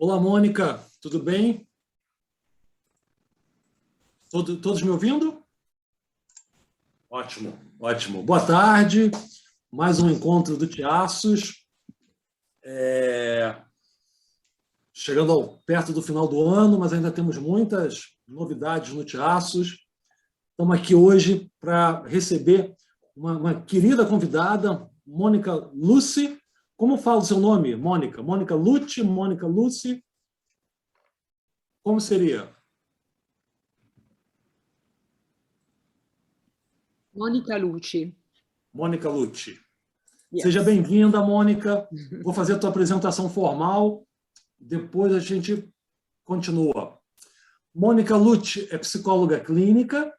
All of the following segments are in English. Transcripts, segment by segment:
Olá, Mônica, tudo bem? Todos me ouvindo? Ótimo, ótimo. Boa tarde, mais um encontro do Tiaços. Chegando perto do final do ano, mas ainda temos muitas novidades no Tiaços. Estamos aqui hoje para receber uma querida convidada, Mônica Luci. Como fala o seu nome, Mônica? Mônica Luci, Mônica Luci? Como seria? Mônica Luci. Mônica Luci. Yes. Seja bem-vinda, Mônica. Vou fazer a tua apresentação formal, depois a gente continua. Mônica Luci é psicóloga clínica,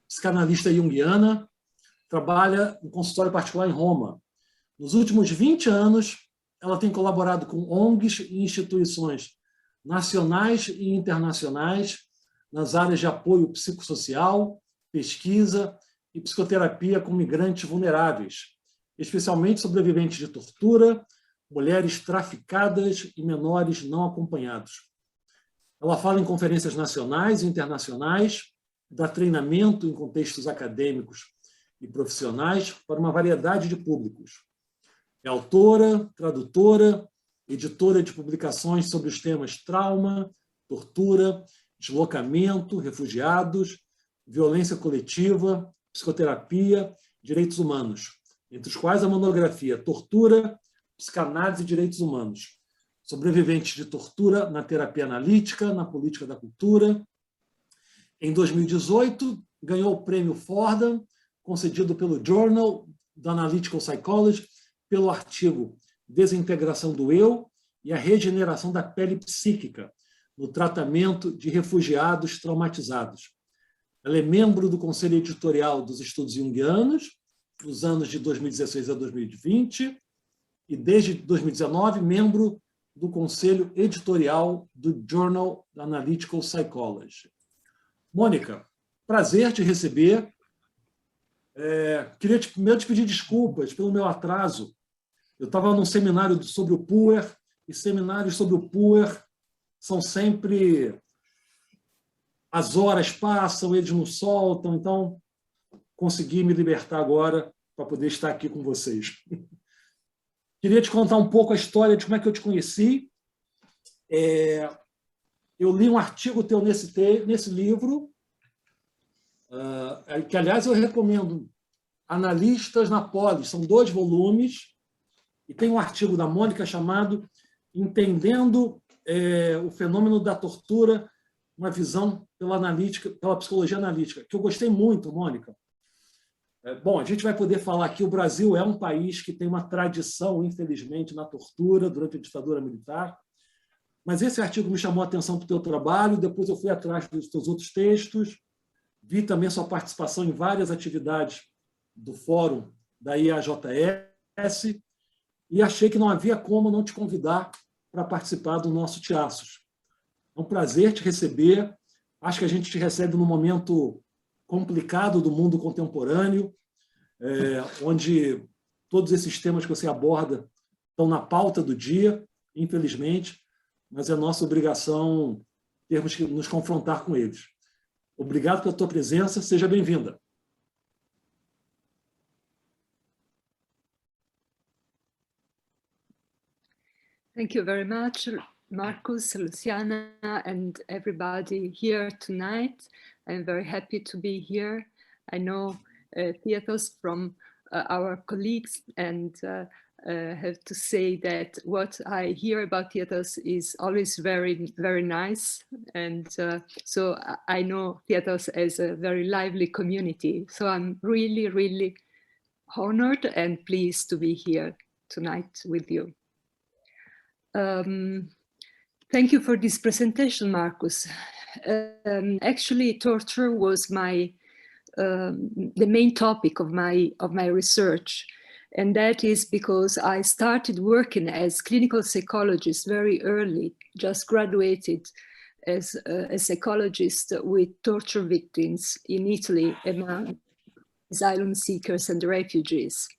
psicanalista junguiana, trabalha em consultório particular em Roma. Nos últimos 20 anos, ela tem colaborado com ONGs e instituições nacionais e internacionais nas áreas de apoio psicossocial, pesquisa e psicoterapia com migrantes vulneráveis, especialmente sobreviventes de tortura, mulheres traficadas e menores não acompanhados. Ela fala em conferências nacionais e internacionais, dá treinamento em contextos acadêmicos e profissionais para uma variedade de públicos. É autora, tradutora, editora de publicações sobre os temas trauma, tortura, deslocamento, refugiados, violência coletiva, psicoterapia, direitos humanos, entre os quais a monografia Tortura, Psicanálise e Direitos Humanos, sobreviventes de tortura na terapia analítica, na política da cultura. Em 2018, ganhou o prêmio Fordham, concedido pelo Journal of Analytical Psychology, pelo artigo Desintegração do Eu e a Regeneração da Pele Psíquica no tratamento de refugiados traumatizados. Ela é membro do Conselho Editorial dos Estudos Junguianos, nos anos de 2016 a 2020, e desde 2019, membro do Conselho Editorial do Journal of Analytical Psychology. Mônica, prazer te receber. Queria primeiro te pedir desculpas pelo meu atraso. Eu estava num seminário sobre o puer, e seminários sobre o puer são sempre... As horas passam, eles não soltam, então consegui me libertar agora para poder estar aqui com vocês. Queria te contar um pouco a história de como é que eu te conheci. Eu li um artigo teu nesse livro, que, aliás, eu recomendo, Analistas na Polis, são 2 volumes, e tem um artigo da Mônica chamado Entendendo o Fenômeno da Tortura, uma visão pela psicologia analítica, que eu gostei muito, Mônica. Bom, a gente vai poder falar que o Brasil é um país que tem uma tradição, infelizmente, na tortura durante a ditadura militar, mas esse artigo me chamou a atenção para o teu trabalho, depois eu fui atrás dos teus outros textos, vi também sua participação em várias atividades do fórum da IAJS e achei que não havia como não te convidar para participar do nosso Tiaços. É um prazer te receber. Acho que a gente te recebe num momento complicado do mundo contemporâneo, onde todos esses temas que você aborda estão na pauta do dia, infelizmente, mas é nossa obrigação termos que nos confrontar com eles. Obrigado pela tua presença, seja bem-vinda. Thank you very much, Marcus, Luciana, and everybody here tonight. I'm very happy to be here. I know Theatos from our colleagues, and have to say that what I hear about Theatos is always very, very nice. And so I know Theatos as a very lively community. So I'm really, really honored and pleased to be here tonight with you. Thank you for this presentation, Marcus. Actually, torture was the main topic of my research, and that is because I started working as clinical psychologist very early, just graduated as a psychologist with torture victims in Italy among asylum seekers and refugees.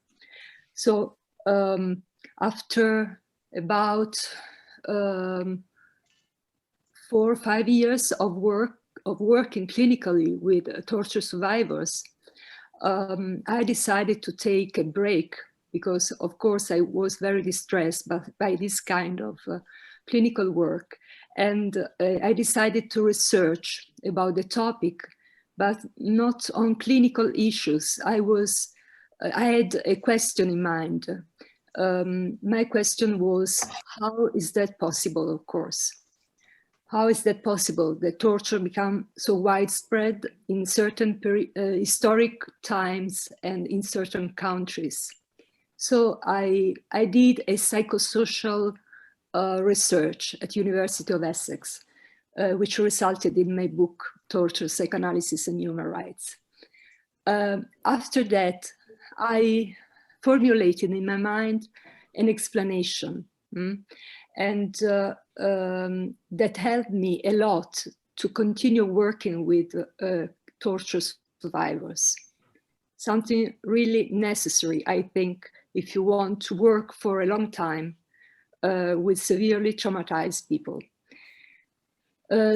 So after about 4 or 5 years of working clinically with torture survivors, I decided to take a break because, of course, I was very distressed by this kind of clinical work. And I decided to research about the topic, but not on clinical issues. I had a question in mind. My question was, how is that possible, of course? How is that possible that torture become so widespread in certain historic times and in certain countries? So I did a psychosocial research at University of Essex, which resulted in my book, Torture, Psychoanalysis and Human Rights. After that, I formulated in my mind an explanation, and that helped me a lot to continue working with torture survivors. Something really necessary, I think, if you want to work for a long time with severely traumatized people.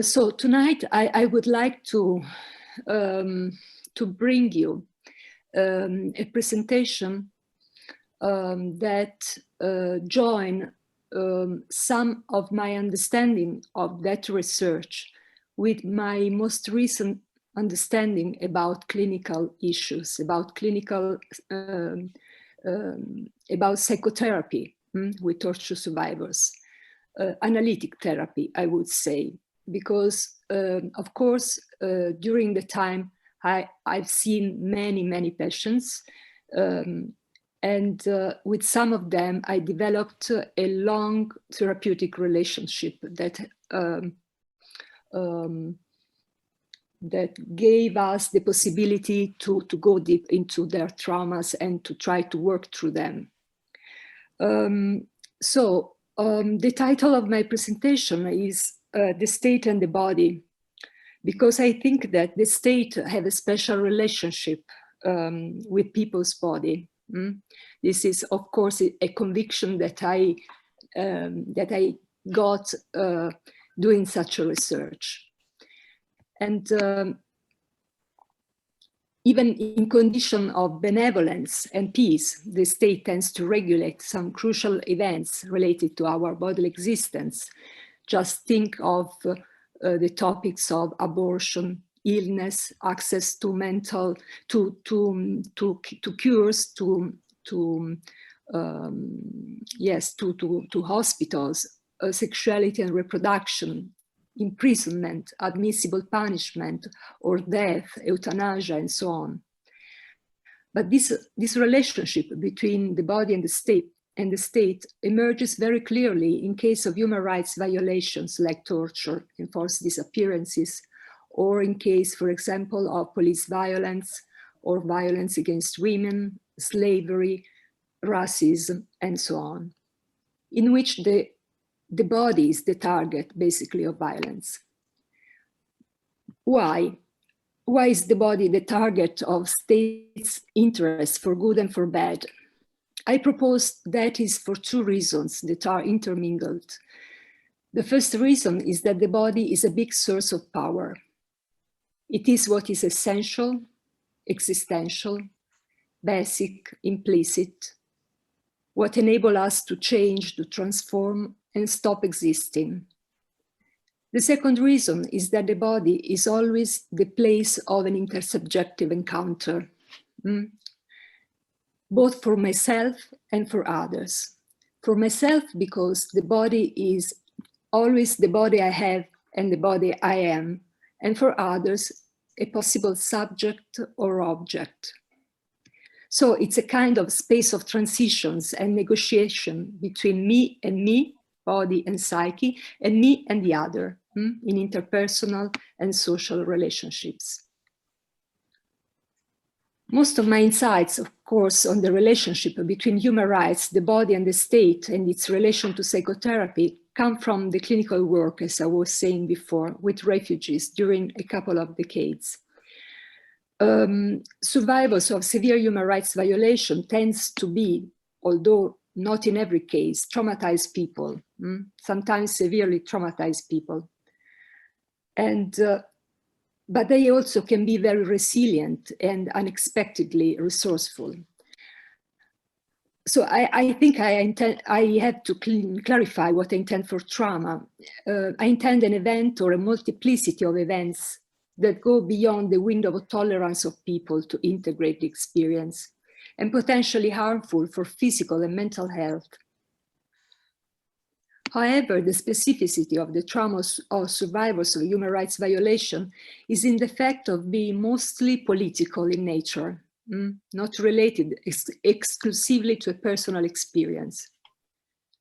So tonight I would like to bring you a presentation that join some of my understanding of that research with my most recent understanding about clinical issues, about clinical, about psychotherapy with torture survivors, analytic therapy, I would say, because of course, during the time I've seen many patients, and with some of them, I developed a long therapeutic relationship that that gave us the possibility to go deep into their traumas and to try to work through them. The title of my presentation is The State and the Body, because I think that the state have a special relationship with people's body. This is, of course, a conviction that I got doing such a research. And even in condition of benevolence and peace, the state tends to regulate some crucial events related to our bodily existence. Just think of the topics of abortion, illness, access to mental, to cures, to hospitals, sexuality and reproduction, imprisonment, admissible punishment, or death, euthanasia, and so on. But this relationship between the body and the state emerges very clearly in case of human rights violations like torture, enforced disappearances, or in case, for example, of police violence or violence against women, slavery, racism, and so on, in which the body is the target, basically, of violence. Why? Why is the body the target of state's interest for good and for bad? I propose that is for two reasons that are intermingled. The first reason is that the body is a big source of power. It is what is essential, existential, basic, implicit, what enables us to change, to transform, and stop existing. The second reason is that the body is always the place of an intersubjective encounter, both for myself and for others. For myself, because the body is always the body I have and the body I am, and for others, a possible subject or object. So it's a kind of space of transitions and negotiation between me and me, body and psyche, and me and the other, in interpersonal and social relationships. Most of my insights, of course, on the relationship between human rights, the body and the state, and its relation to psychotherapy come from the clinical work, as I was saying before, with refugees during a couple of decades. Survivors of severe human rights violation tends to be, although not in every case, traumatized people, sometimes severely traumatized people. And but they also can be very resilient and unexpectedly resourceful. So I think I have to clarify what I intend for trauma. I intend an event or a multiplicity of events that go beyond the window of tolerance of people to integrate the experience and potentially harmful for physical and mental health. However, the specificity of the traumas of survivors of human rights violation is in the fact of being mostly political in nature, not related exclusively to a personal experience.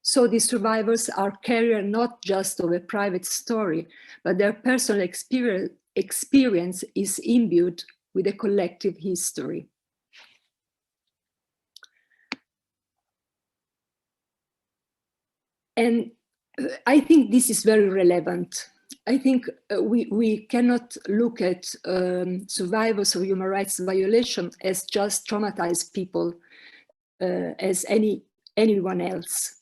So these survivors are carriers not just of a private story, but their personal experience is imbued with a collective history. And I think this is very relevant. I think we cannot look at survivors of human rights violation as just traumatized people, as anyone else,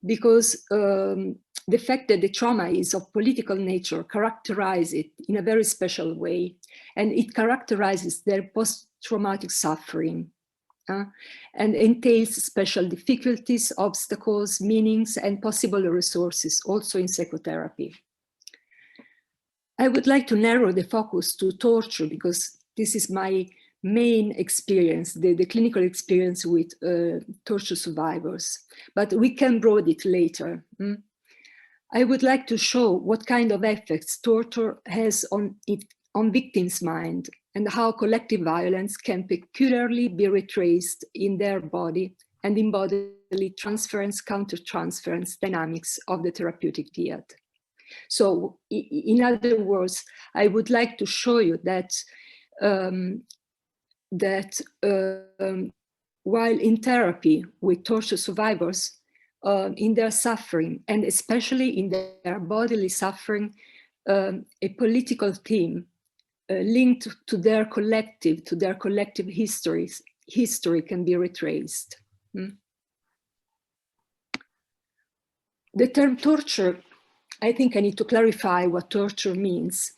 because the fact that the trauma is of political nature characterizes it in a very special way, and it characterizes their post-traumatic suffering. And entails special difficulties, obstacles, meanings, and possible resources, also in psychotherapy. I would like to narrow the focus to torture because this is my main experience, the clinical experience with torture survivors, but we can broaden it later. I would like to show what kind of effects torture has on victims' mind, and how collective violence can peculiarly be retraced in their body and in bodily transference, countertransference dynamics of the therapeutic dyad. So in other words, I would like to show you that, while in therapy with torture survivors, in their suffering, and especially in their bodily suffering, a political theme linked to their collective history can be retraced. The term torture, I think I need to clarify what torture means.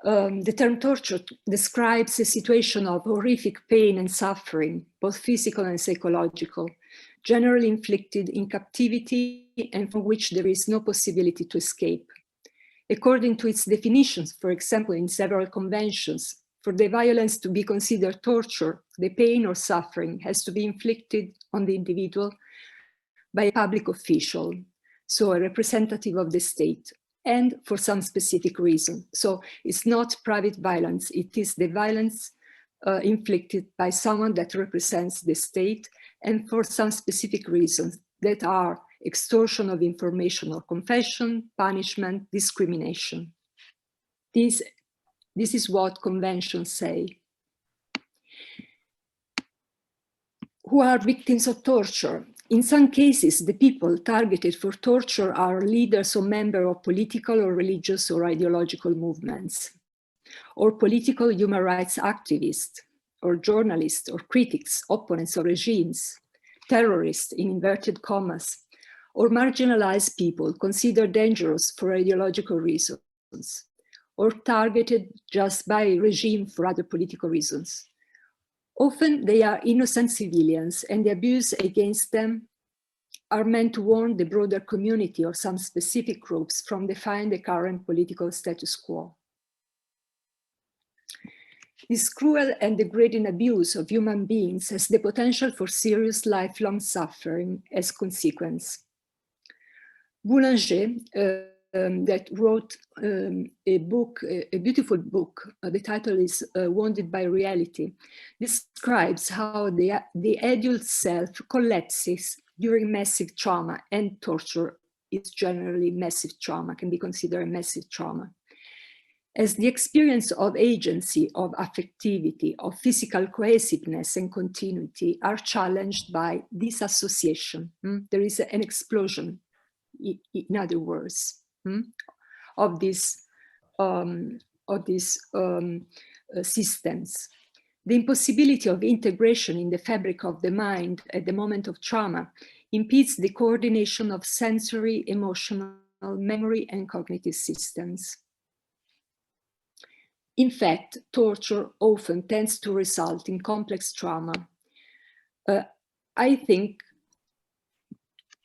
The term torture describes a situation of horrific pain and suffering, both physical and psychological, generally inflicted in captivity and from which there is no possibility to escape. According to its definitions, for example, in several conventions, for the violence to be considered torture, the pain or suffering has to be inflicted on the individual by a public official, so a representative of the state, and for some specific reason. So it's not private violence, it is the violence inflicted by someone that represents the state, and for some specific reasons that are extortion of information or confession, punishment, discrimination. This is what conventions say. Who are victims of torture? In some cases, the people targeted for torture are leaders or members of political or religious or ideological movements, or political human rights activists, or journalists, or critics, opponents of regimes, terrorists in inverted commas, or marginalized people considered dangerous for ideological reasons, or targeted just by a regime for other political reasons. Often they are innocent civilians, and the abuse against them are meant to warn the broader community or some specific groups from defying the current political status quo. This cruel and degrading abuse of human beings has the potential for serious lifelong suffering as consequence. Boulanger, that wrote a book, a beautiful book, the title is Wounded by Reality, describes how the adult self collapses during massive trauma, and torture is generally massive trauma, can be considered a massive trauma. As the experience of agency, of affectivity, of physical cohesiveness and continuity are challenged by disassociation. There is an explosion, in other words, of these systems. The impossibility of integration in the fabric of the mind at the moment of trauma impedes the coordination of sensory, emotional, memory, and cognitive systems. In fact, torture often tends to result in complex trauma. I think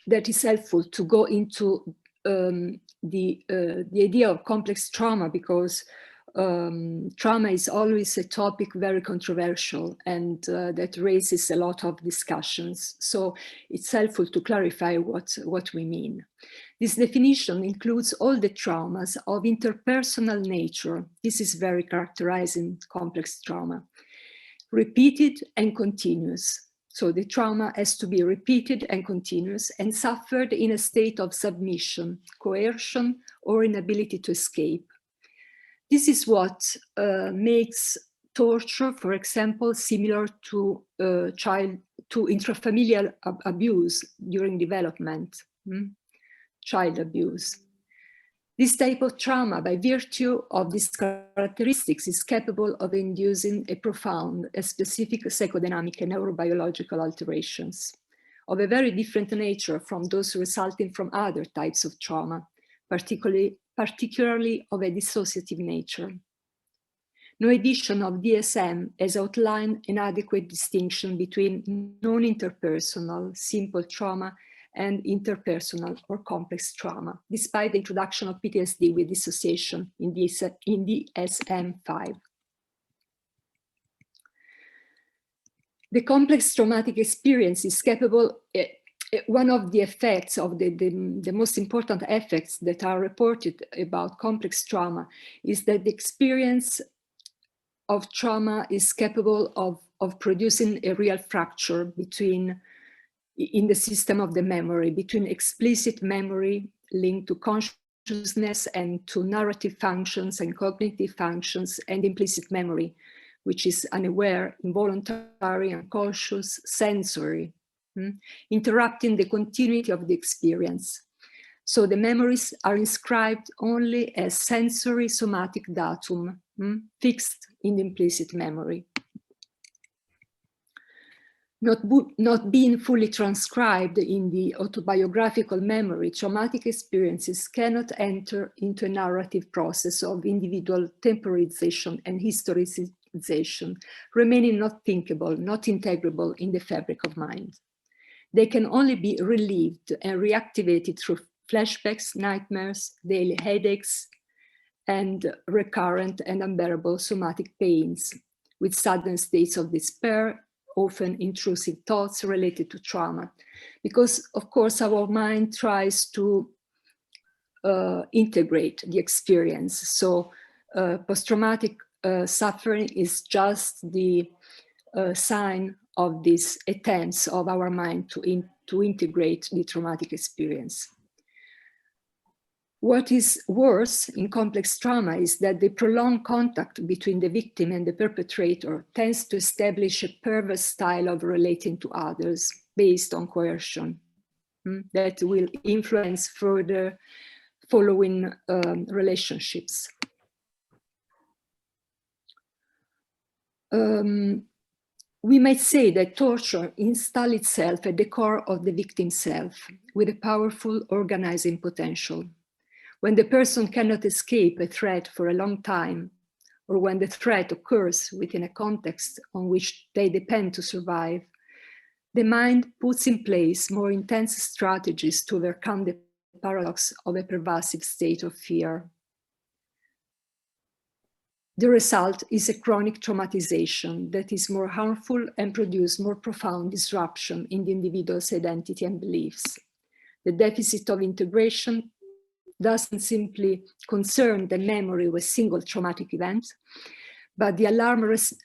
that it's helpful to go into the idea of complex trauma, because trauma is always a topic very controversial, and that raises a lot of discussions. So it's helpful to clarify what we mean. This definition includes all the traumas of interpersonal nature. This is very characterizing complex trauma. Repeated and continuous. So the trauma has to be repeated and continuous and suffered in a state of submission, coercion, or inability to escape. This is what makes torture, for example, similar to intrafamilial abuse during development, child abuse. This type of trauma, by virtue of these characteristics, is capable of inducing a profound, a specific psychodynamic and neurobiological alterations of a very different nature from those resulting from other types of trauma, particularly of a dissociative nature. No edition of DSM has outlined an adequate distinction between non-interpersonal, simple trauma and interpersonal or complex trauma, despite the introduction of PTSD with dissociation in DSM-5. The complex traumatic experience is capable, one of the effects of the most important effects that are reported about complex trauma is that the experience of trauma is capable of producing a real fracture in the system of the memory, between explicit memory linked to consciousness and to narrative functions and cognitive functions, and implicit memory, which is unaware, involuntary, unconscious, sensory, interrupting the continuity of the experience. So the memories are inscribed only as sensory somatic datum, fixed in the implicit memory. Not being fully transcribed in the autobiographical memory, traumatic experiences cannot enter into a narrative process of individual temporization and historicization, remaining not thinkable, not integrable in the fabric of mind. They can only be relived and reactivated through flashbacks, nightmares, daily headaches, and recurrent and unbearable somatic pains, with sudden states of despair, often intrusive thoughts related to trauma. Because, of course, our mind tries to integrate the experience. So post-traumatic suffering is just the sign of these attempts of our mind to integrate the traumatic experience. What is worse in complex trauma is that the prolonged contact between the victim and the perpetrator tends to establish a perverse style of relating to others based on coercion that will influence further following relationships. We might say that torture installs itself at the core of the victim's self with a powerful organizing potential. When the person cannot escape a threat for a long time, or when the threat occurs within a context on which they depend to survive, the mind puts in place more intense strategies to overcome the paradox of a pervasive state of fear. The result is a chronic traumatization that is more harmful and produces more profound disruption in the individual's identity and beliefs. The deficit of integration doesn't simply concern the memory of a single traumatic event, but the alarm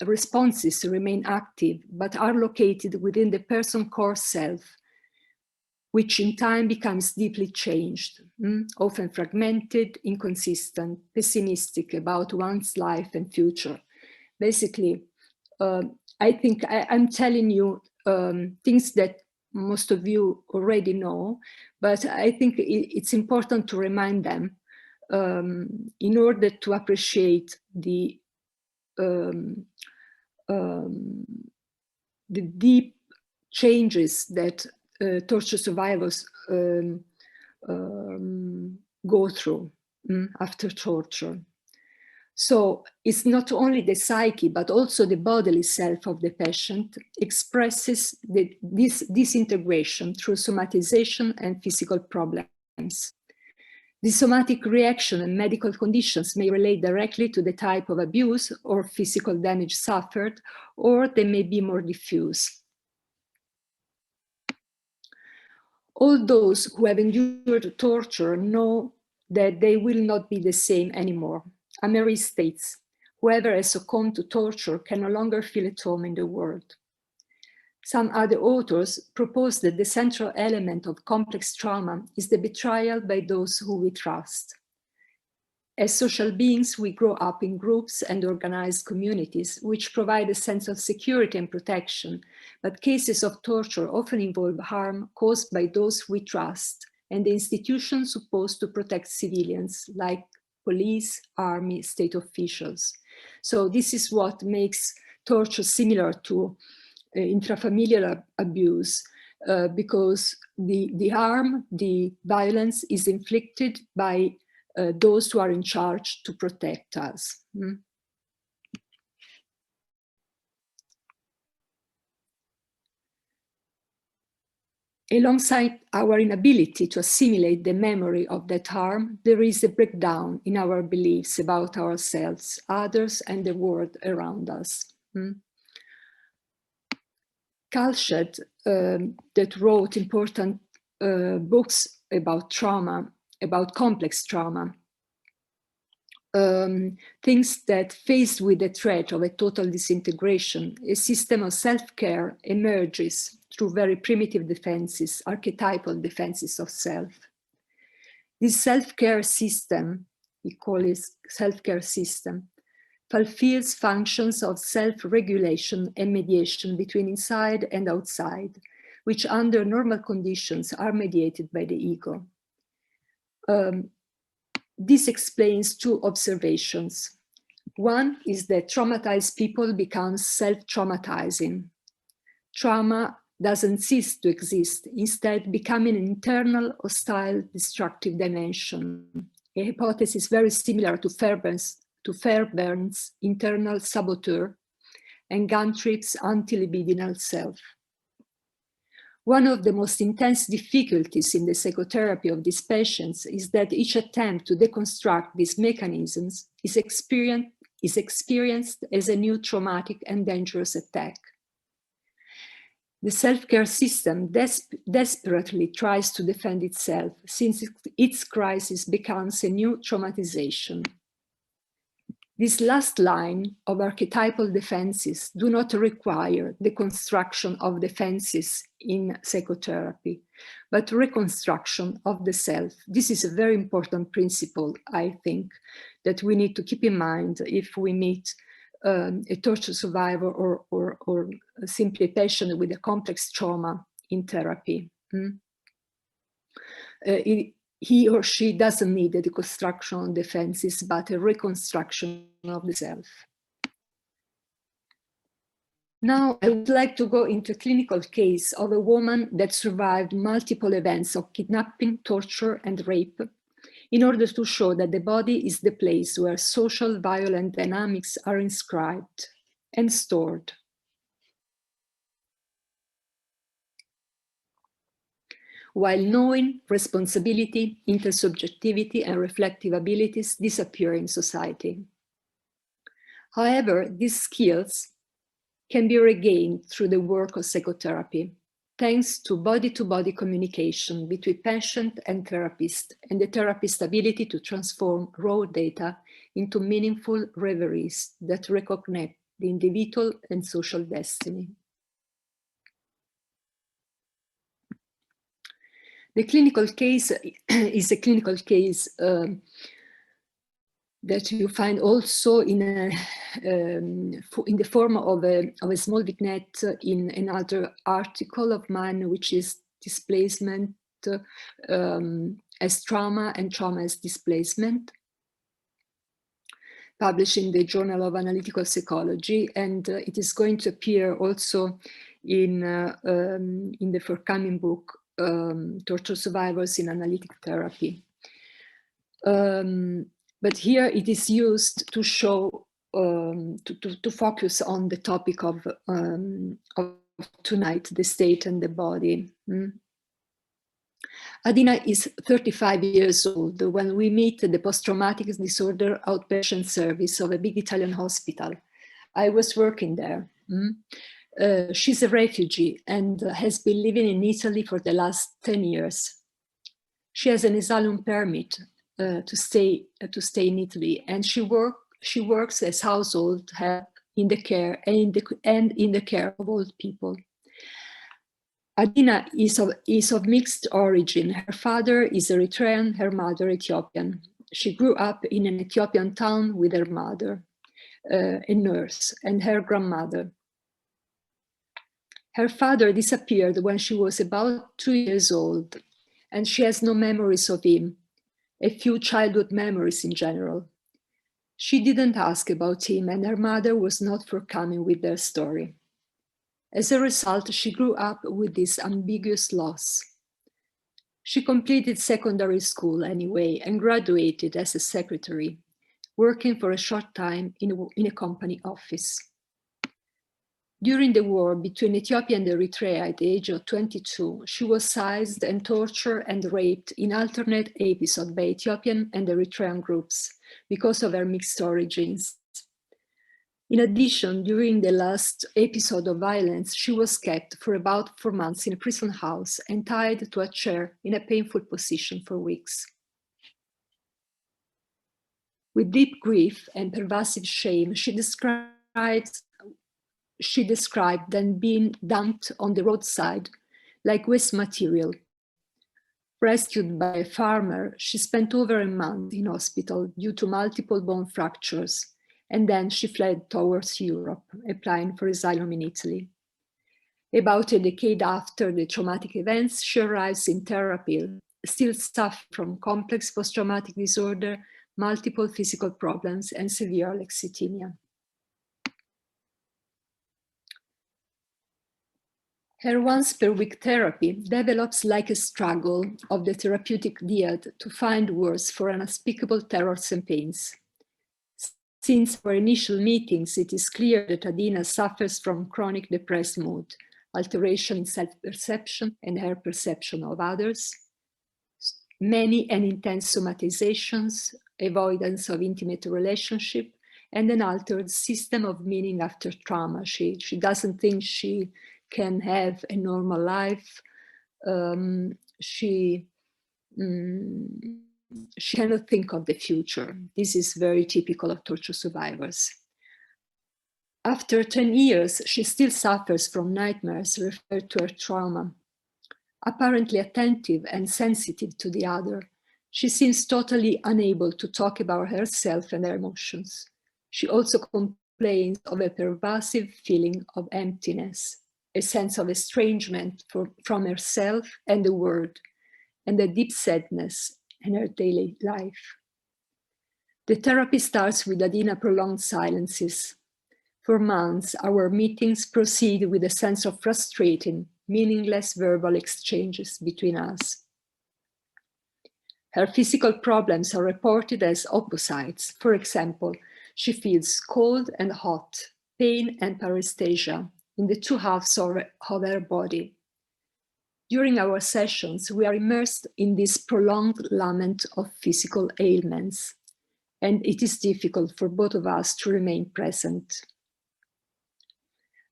responses remain active, but are located within the person's core self, which in time becomes deeply changed, often fragmented, inconsistent, pessimistic about one's life and future. Basically, I think I'm telling you things that most of you already know, but I think it's important to remind them in order to appreciate the deep changes that torture survivors go through after torture. So it's not only the psyche, but also the bodily self of the patient expresses this disintegration through somatization and physical problems. The somatic reaction and medical conditions may relate directly to the type of abuse or physical damage suffered, or they may be more diffuse. All those who have endured torture know that they will not be the same anymore. Amery states, whoever has succumbed to torture can no longer feel at home in the world. Some other authors propose that the central element of complex trauma is the betrayal by those who we trust. As social beings, we grow up in groups and organized communities, which provide a sense of security and protection, but cases of torture often involve harm caused by those we trust and the institutions supposed to protect civilians, like police, army, state officials. So this is what makes torture similar to intrafamilial abuse, because the harm, the violence is inflicted by those who are in charge to protect us. Alongside our inability to assimilate the memory of that harm, there is a breakdown in our beliefs about ourselves, others, and the world around us. Kalshed, that wrote important books about trauma, about complex trauma, thinks that faced with the threat of a total disintegration, a system of self-care emerges through very primitive defenses, archetypal defenses of self. This self-care system, he calls it self-care system, fulfills functions of self-regulation and mediation between inside and outside, which under normal conditions are mediated by the ego. This explains two observations. One is that traumatized people become self-traumatizing. Trauma doesn't cease to exist, instead becoming an internal, hostile, destructive dimension, a hypothesis very similar to Fairbairn's internal saboteur and Guntrip's anti-libidinal self. One of the most intense difficulties in the psychotherapy of these patients is that each attempt to deconstruct these mechanisms is experienced as a new traumatic and dangerous attack. The self-care system desperately tries to defend itself, since its crisis becomes a new traumatization. This last line of archetypal defenses do not require the construction of defenses in psychotherapy, but reconstruction of the self. This is a very important principle, I think, that we need to keep in mind if we meet a torture survivor or simply a patient with a complex trauma in therapy. He or she doesn't need a deconstruction of defenses, but a reconstruction of the self. Now, I would like to go into a clinical case of a woman that survived multiple events of kidnapping, torture, and rape, in order to show that the body is the place where social violent dynamics are inscribed and stored. While knowing, responsibility, intersubjectivity, and reflective abilities disappear in society. However, these skills can be regained through the work of psychotherapy, thanks to body-to-body communication between patient and therapist, and the therapist's ability to transform raw data into meaningful reveries that reconnect the individual and social destiny. The clinical case is a clinical case that you find also in the form of a small vignette in another article of mine, which is Displacement as Trauma and Trauma as Displacement, published in the Journal of Analytical Psychology, and it is going to appear also in the forthcoming book, Torture Survivors in Analytic Therapy. But here it is used to show, to focus on the topic of tonight, the state and the body. Adina is 35 years old when we meet at the post-traumatic disorder outpatient service of a big Italian hospital. I was working there. She's a refugee and has been living in Italy for the last 10 years. She has an asylum permit to stay in Italy, and she works as household help in the care and in the care of old people. Adina is of mixed origin. Her father is Eritrean, her mother Ethiopian. She grew up in an Ethiopian town with her mother, a nurse, and her grandmother. Her father disappeared when she was about 2 years old, and she has no memories of him, a few childhood memories in general. She didn't ask about him, and her mother was not forthcoming with their story. As a result, she grew up with this ambiguous loss. She completed secondary school anyway and graduated as a secretary, working for a short time in a company office. During the war between Ethiopia and Eritrea at the age of 22, she was seized and tortured and raped in alternate episodes by Ethiopian and Eritrean groups because of her mixed origins. In addition, during the last episode of violence, she was kept for about 4 months in a prison house and tied to a chair in a painful position for weeks. With deep grief and pervasive shame, she described them being dumped on the roadside like waste material. Rescued by a farmer, she spent over a month in hospital due to multiple bone fractures, and then she fled towards Europe, applying for asylum in Italy. About a decade after the traumatic events, she arrives in therapy, still suffering from complex post-traumatic disorder, multiple physical problems, and severe alexithymia. Her once-per-week therapy develops like a struggle of the therapeutic dyad to find words for unspeakable terrors and pains. Since our initial meetings, it is clear that Adina suffers from chronic depressed mood, alteration in self-perception and her perception of others, many and intense somatizations, avoidance of intimate relationship, and an altered system of meaning after trauma. She doesn't think she can have a normal life. She cannot think of the future. This is very typical of torture survivors. After 10 years, she still suffers from nightmares referred to her trauma. Apparently attentive and sensitive to the other, she seems totally unable to talk about herself and her emotions. She also complains of a pervasive feeling of emptiness, a sense of estrangement from herself and the world, and a deep sadness in her daily life. The therapy starts with Adina prolonged silences. For months, our meetings proceed with a sense of frustrating, meaningless verbal exchanges between us. Her physical problems are reported as opposites. For example, she feels cold and hot, pain and paresthesia in the two halves of her body. During our sessions, we are immersed in this prolonged lament of physical ailments, and it is difficult for both of us to remain present.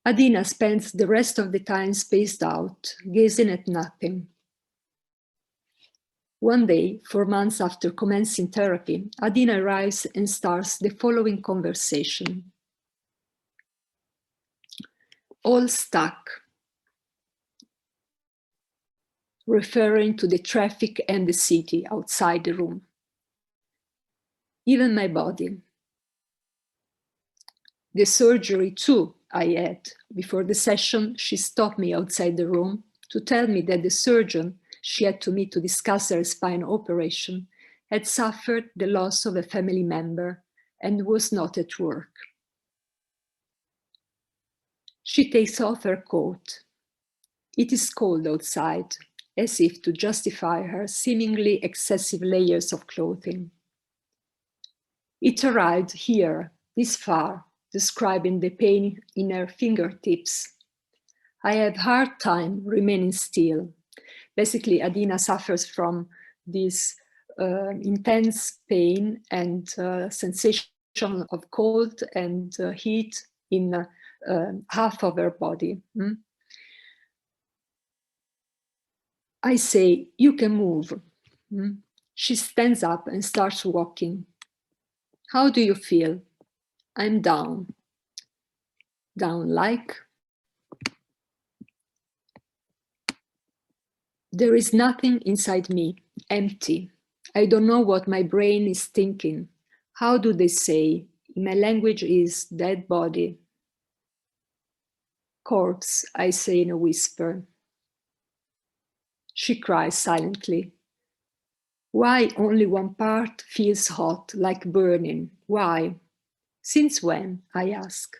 Adina spends the rest of the time spaced out, gazing at nothing. One day, 4 months after commencing therapy, Adina arrives and starts the following conversation. All stuck, referring to the traffic and the city outside the room. Even my body. The surgery too, I had. Before the session, she stopped me outside the room to tell me that the surgeon she had to meet to discuss her spine operation had suffered the loss of a family member and was not at work. She takes off her coat. It is cold outside, as if to justify her seemingly excessive layers of clothing. It arrived here, this far, describing the pain in her fingertips. I have a hard time remaining still. Basically, Adina suffers from this intense pain and sensation of cold and heat in half of her body. I say, you can move. She stands up and starts walking. How do you feel? I'm down. Down like? There is nothing inside me, empty. I don't know what my brain is thinking. How do they say? My language is dead body. Corpse, I say in a whisper. She cries silently. Why only one part feels hot, like burning? Why? Since when? I ask.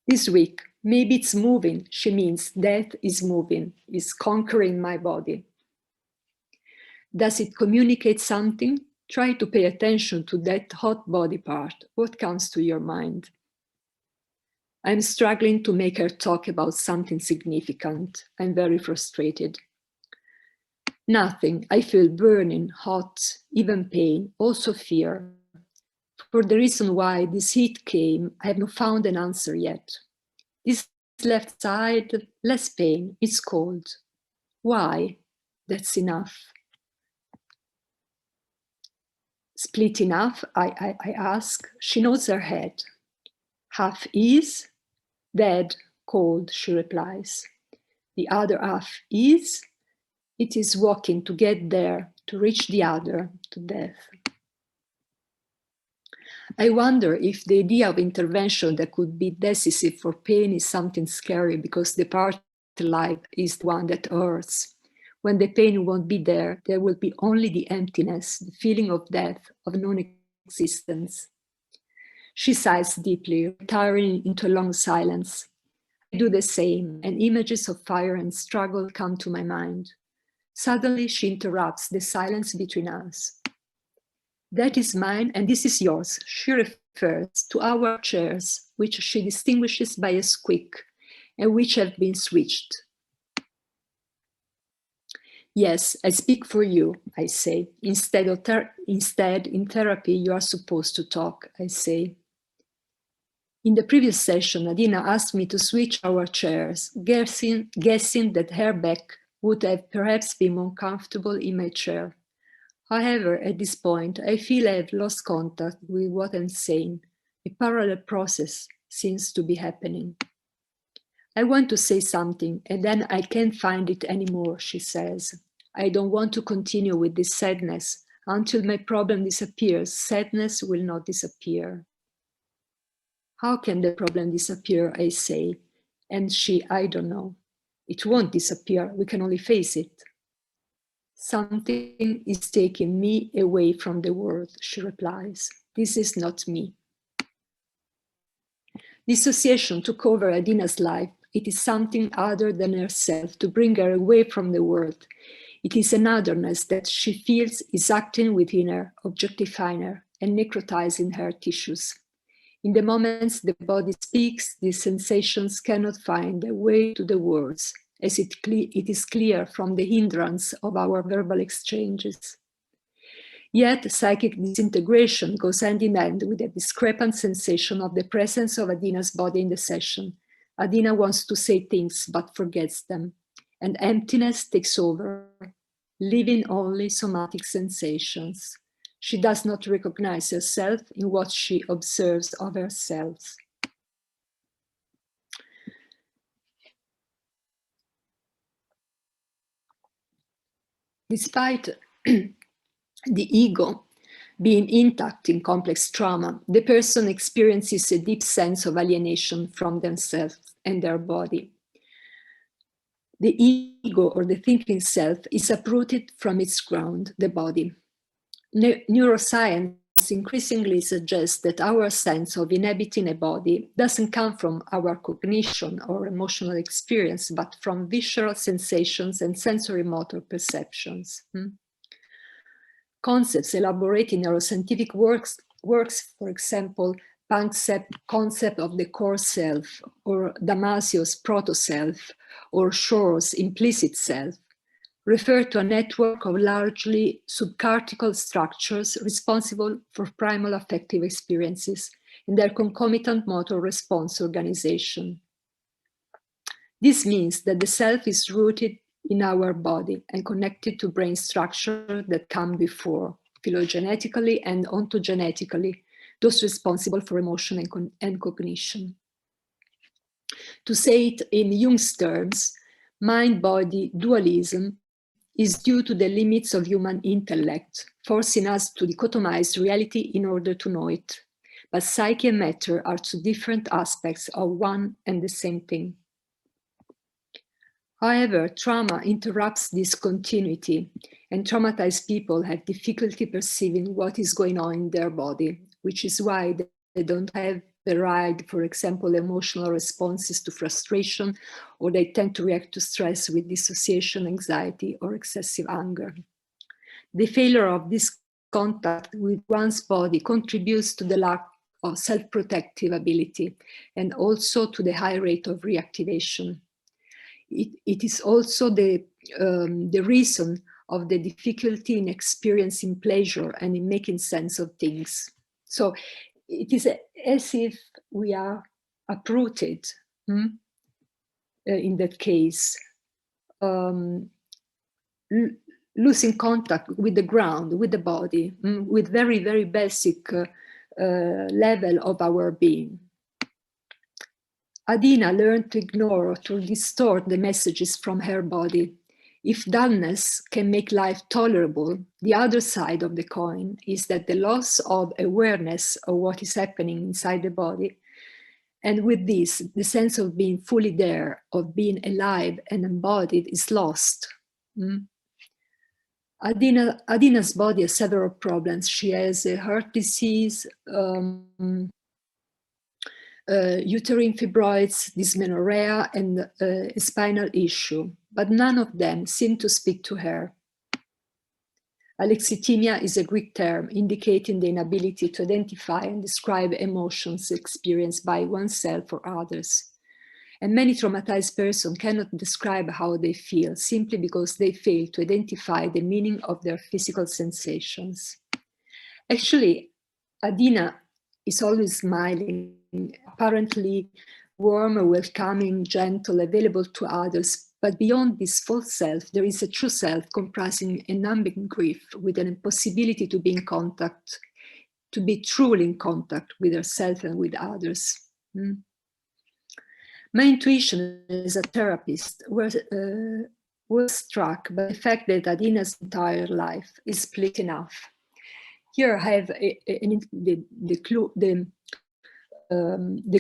This week. Maybe it's moving. She means death is moving, is conquering my body. Does it communicate something? Try to pay attention to that hot body part. What comes to your mind? I'm struggling to make her talk about something significant. I'm very frustrated. Nothing. I feel burning, hot, even pain, also fear. For the reason why this heat came, I have not found an answer yet. This left side, less pain, it's cold. Why? That's enough. Split enough, I ask. She nods her head. Half is dead, cold, she replies. The other half is, it is walking to get there, to reach the other, to death. I wonder if the idea of intervention that could be decisive for pain is something scary because the part alive is the one that hurts. When the pain won't be there, there will be only the emptiness, the feeling of death, of non-existence. She sighs deeply, retiring into a long silence. I do the same, and images of fire and struggle come to my mind. Suddenly, she interrupts the silence between us. That is mine, and this is yours. She refers to our chairs, which she distinguishes by a squeak, and which have been switched. Yes, I speak for you, I say. Instead, in therapy, you are supposed to talk, I say. In the previous session, Adina asked me to switch our chairs, guessing that her back would have perhaps been more comfortable in my chair. However, at this point, I feel I have lost contact with what I'm saying. A parallel process seems to be happening. I want to say something, and then I can't find it anymore, she says. I don't want to continue with this sadness. Until my problem disappears, sadness will not disappear. How can the problem disappear, I say? And she, I don't know. It won't disappear, we can only face it. Something is taking me away from the world, she replies. This is not me. Dissociation took over Adina's life. It is something other than herself, to bring her away from the world. It is an otherness that she feels is acting within her, objectifying her, and necrotizing her tissues. In the moments the body speaks, these sensations cannot find their way to the words, as it is clear from the hindrance of our verbal exchanges. Yet, psychic disintegration goes hand in hand with a discrepant sensation of the presence of Adina's body in the session. Adina wants to say things, but forgets them, and emptiness takes over, leaving only somatic sensations. She does not recognize herself in what she observes of herself. Despite the ego being intact in complex trauma, the person experiences a deep sense of alienation from themselves and their body. The ego, or the thinking self, is uprooted from its ground, the body. Neuroscience increasingly suggests that our sense of inhabiting a body doesn't come from our cognition or emotional experience, but from visceral sensations and sensory motor perceptions. Concepts elaborated in neuroscientific works, for example, Punk's concept of the core self, or Damasio's proto-self, or Shor's implicit self, refer to a network of largely subcortical structures responsible for primal affective experiences and their concomitant motor response organization. This means that the self is rooted in our body and connected to brain structure that come before, phylogenetically and ontogenetically, those responsible for emotion and cognition. To say it in Jung's terms, mind-body dualism is due to the limits of human intellect, forcing us to dichotomize reality in order to know it. But psyche and matter are two different aspects of one and the same thing. However, trauma interrupts this continuity, and traumatized people have difficulty perceiving what is going on in their body, which is why they don't have the right, for example, emotional responses to frustration, or they tend to react to stress with dissociation, anxiety, or excessive anger. The failure of this contact with one's body contributes to the lack of self-protective ability and also to the high rate of reactivation. It is also the reason of the difficulty in experiencing pleasure and in making sense of things. So it is as if we are uprooted in that case, losing contact with the ground, with the body, with very, very basic level of our being. Adina learned to ignore or to distort the messages from her body. If dullness can make life tolerable, the other side of the coin is that the loss of awareness of what is happening inside the body, and with this, the sense of being fully there, of being alive and embodied, is lost. Adina's body has several problems. She has a heart disease, uterine fibroids, dysmenorrhea, and a spinal issue, but none of them seem to speak to her. Alexithymia is a Greek term indicating the inability to identify and describe emotions experienced by oneself or others. And many traumatized persons cannot describe how they feel simply because they fail to identify the meaning of their physical sensations. Actually, Adina is always smiling, apparently warm, welcoming, gentle, available to others. But beyond this false self, there is a true self comprising a numbing grief with an impossibility to be in contact, to be truly in contact with herself and with others. My intuition as a therapist was struck by the fact that Adina's entire life is split in half. Here I have the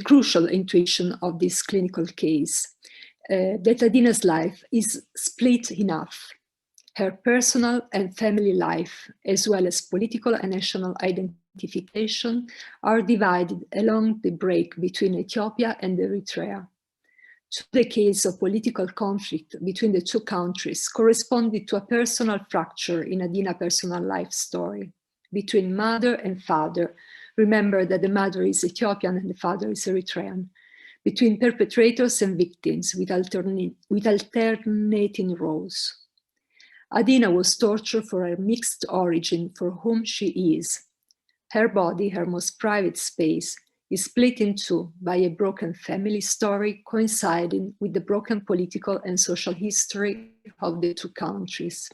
crucial intuition of this clinical case, that Adina's life is split in half. Her personal and family life, as well as political and national identification, are divided along the break between Ethiopia and Eritrea. 2 decades of political conflict between the 2 countries corresponded to a personal fracture in Adina's personal life story. Between mother and father, remember that the mother is Ethiopian and the father is Eritrean. Between perpetrators and victims with alternating roles. Adina was tortured for her mixed origin, for whom she is. Her body, her most private space, is split in 2 by a broken family story coinciding with the broken political and social history of the 2 countries.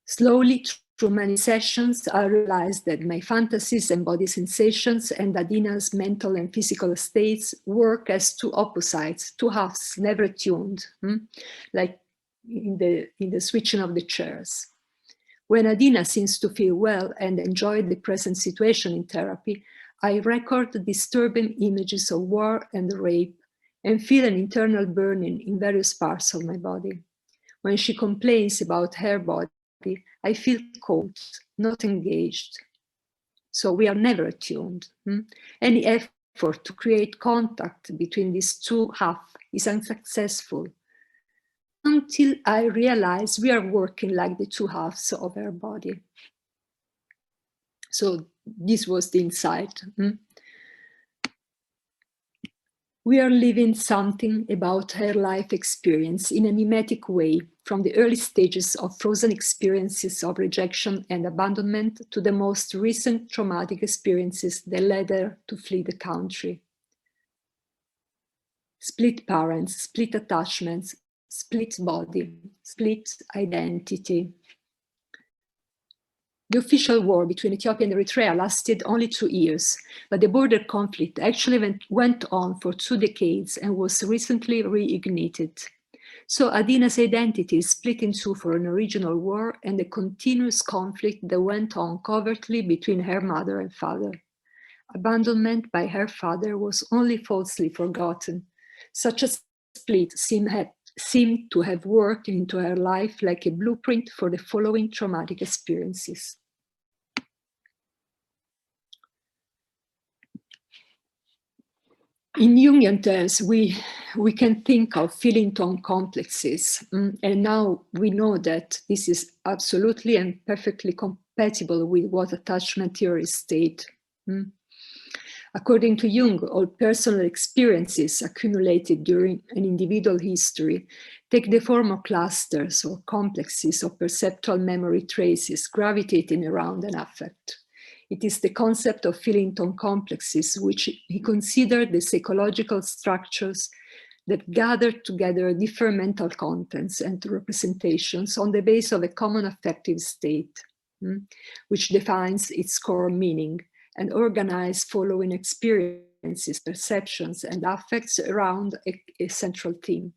Slowly, through many sessions, I realized that my fantasies and body sensations and Adina's mental and physical states work as 2 opposites, 2 halves never tuned, like in the switching of the chairs. When Adina seems to feel well and enjoy the present situation in therapy, I record disturbing images of war and rape and feel an internal burning in various parts of my body. When she complains about her body, I feel cold, not engaged. So we are never attuned. Any effort to create contact between these two halves is unsuccessful until I realize we are working like the two halves of her body. So this was the insight. We are living something about her life experience in a mimetic way, from the early stages of frozen experiences of rejection and abandonment to the most recent traumatic experiences that led her to flee the country. Split parents, split attachments, split body, split identity. The official war between Ethiopia and Eritrea lasted only 2 years, but the border conflict actually went on for 2 decades and was recently reignited. So Adina's identity is split in two for an original war and a continuous conflict that went on covertly between her mother and father. Abandonment by her father was only falsely forgotten. Such a split seemed to have worked into her life like a blueprint for the following traumatic experiences. In Jungian terms, we can think of feeling tone complexes, and now we know that this is absolutely and perfectly compatible with what attachment theories state. According to Jung, all personal experiences accumulated during an individual history take the form of clusters or complexes of perceptual memory traces gravitating around an affect. It is the concept of feeling tone complexes which he considered the psychological structures that gather together different mental contents and representations on the base of a common affective state, which defines its core meaning and organize following experiences, perceptions, and affects around a central theme.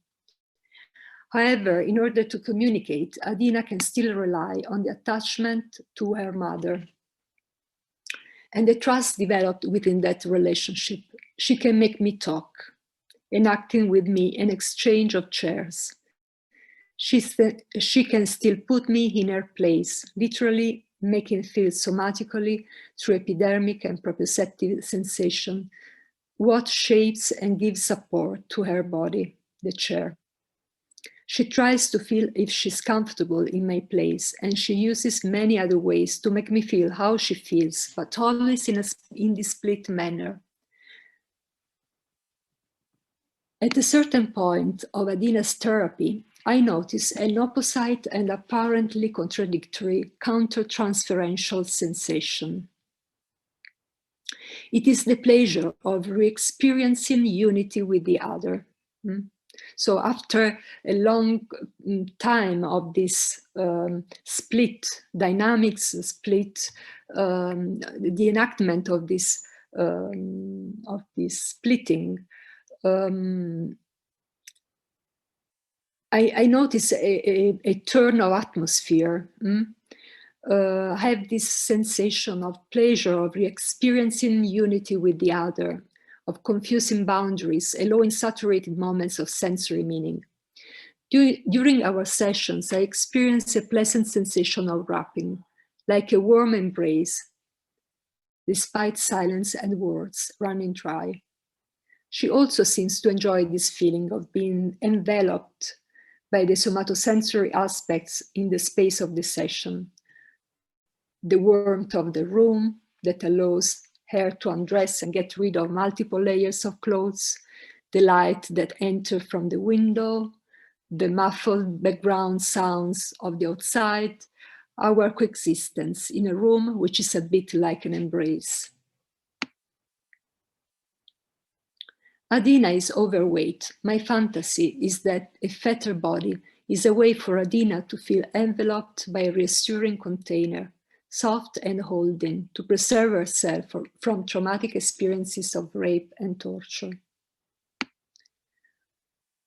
However, in order to communicate, Adina can still rely on the attachment to her mother and the trust developed within that relationship. She can make me talk, enacting with me an exchange of chairs. She can still put me in her place, literally making feel somatically through epidermic and proprioceptive sensation what shapes and gives support to her body, the chair. She tries to feel if she's comfortable in my place, and she uses many other ways to make me feel how she feels, but always in this split manner. At a certain point of Adina's therapy, I notice an opposite and apparently contradictory counter-transferential sensation. It is the pleasure of re-experiencing unity with the other. So after a long time of this split dynamics, the enactment of this splitting, I notice a turn of atmosphere. I have this sensation of pleasure, of re-experiencing unity with the other, of confusing boundaries, allowing saturated moments of sensory meaning. During our sessions, I experience a pleasant sensation of wrapping, like a warm embrace, despite silence and words running dry. She also seems to enjoy this feeling of being enveloped by the somatosensory aspects in the space of the session. The warmth of the room that allows her to undress and get rid of multiple layers of clothes, the light that enters from the window, the muffled background sounds of the outside, our coexistence in a room which is a bit like an embrace. Adina is overweight. My fantasy is that a fatter body is a way for Adina to feel enveloped by a reassuring container, soft and holding, to preserve herself from traumatic experiences of rape and torture.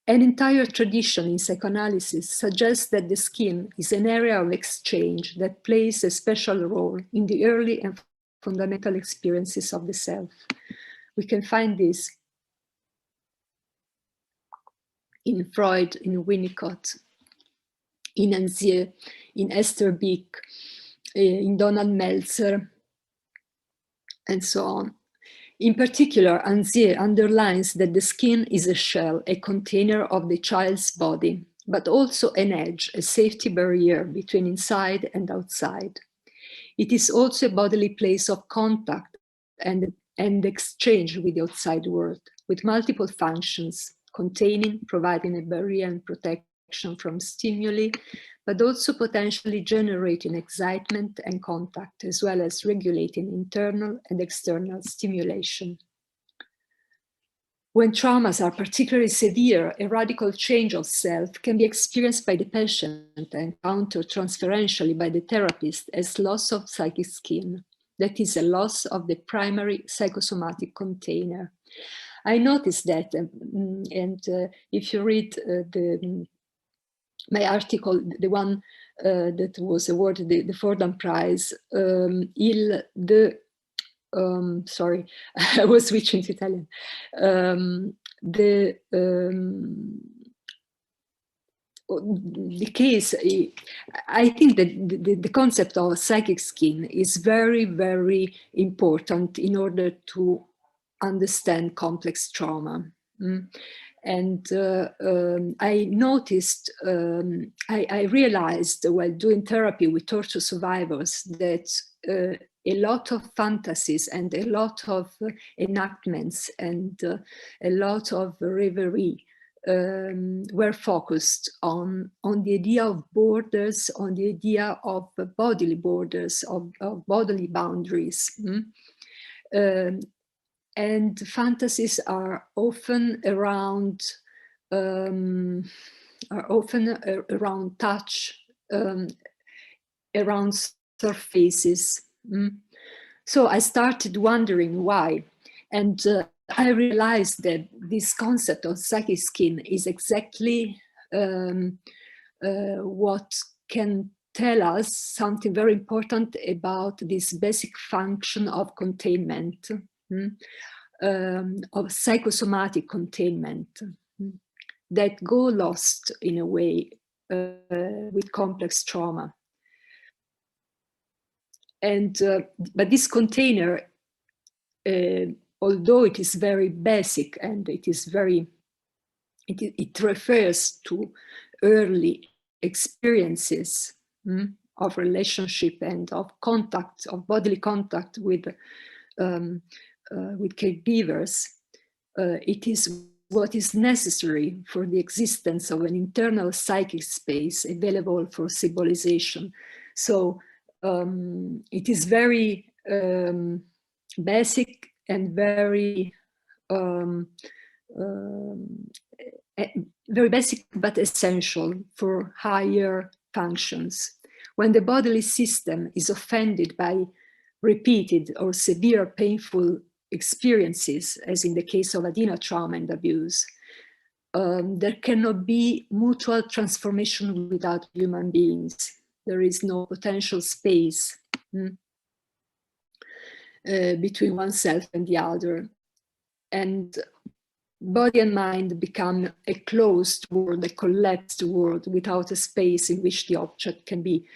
An entire tradition in psychoanalysis suggests that the skin is an area of exchange that plays a special role in the early and fundamental experiences of the self. We can find this in Freud, in Winnicott. in Anzier, in Esther Beek, in Donald Meltzer, and so on. In particular, Anzier underlines that the skin is a shell, a container of the child's body, but also an edge, a safety barrier between inside and outside. It is also a bodily place of contact and exchange with the outside world, with multiple functions, containing, providing a barrier and protection from stimuli, but also potentially generating excitement and contact, as well as regulating internal and external stimulation. When traumas are particularly severe, a radical change of self can be experienced by the patient and countered transferentially by the therapist as loss of psychic skin, that is, a loss of the primary psychosomatic container. I noticed that, if you read my article, the one that was awarded the Fordham Prize, sorry, I was switching to Italian. The case, I think that the concept of psychic skin is very, very important in order to understand complex trauma. And I noticed, I realized while doing therapy with torture survivors that a lot of fantasies and a lot of enactments and a lot of reverie were focused on the idea of borders, on the idea of bodily borders, of bodily boundaries. And fantasies are often around touch, around surfaces. So I started wondering why, and I realized that this concept of psychic skin is exactly what can tell us something very important about this basic function of containment. Of psychosomatic containment that go lost in a way with complex trauma. And but this container, although it is very basic and it is very, it refers to early experiences of relationship and of contact, of bodily contact with caregivers, it is what is necessary for the existence of an internal psychic space available for symbolization. So it is very basic and very basic but essential for higher functions. When the bodily system is offended by repeated or severe painful experiences, as in the case of Adina trauma and abuse, there cannot be mutual transformation without human beings. There is no potential space between oneself and the other. And body and mind become a closed world, a collapsed world without a space in which the object can be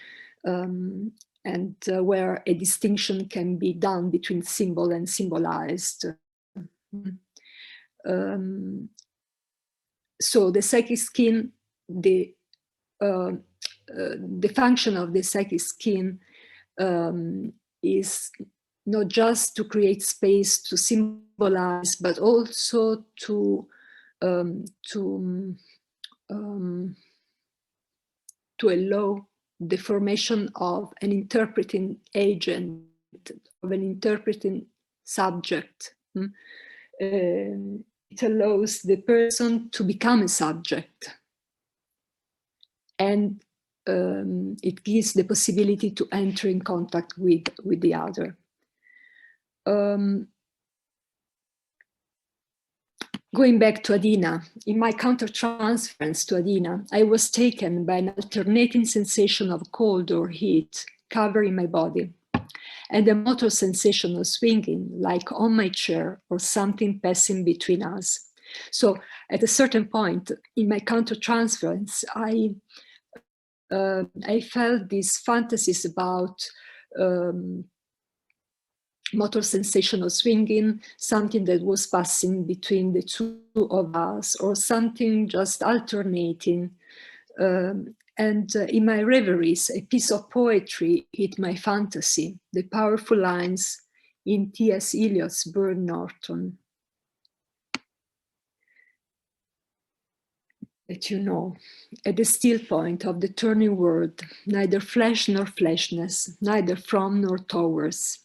and where a distinction can be done between symbol and symbolized. So the psychic skin, the function of the psychic skin is not just to create space to symbolize, but also to allow the formation of an interpreting agent, of an interpreting subject. It allows the person to become a subject, and it gives the possibility to enter in contact with the other. Going back to Adina, in my countertransference to Adina, I was taken by an alternating sensation of cold or heat covering my body, and a motor sensation of swinging, like on my chair or something passing between us. So at a certain point in my countertransference, I I felt these fantasies about motor sensation of swinging, something that was passing between the two of us, or something just alternating. And in my reveries, a piece of poetry hit my fantasy, the powerful lines in T.S. Eliot's Burnt Norton. That you know, at the still point of the turning world, neither flesh nor fleshness, neither from nor towards.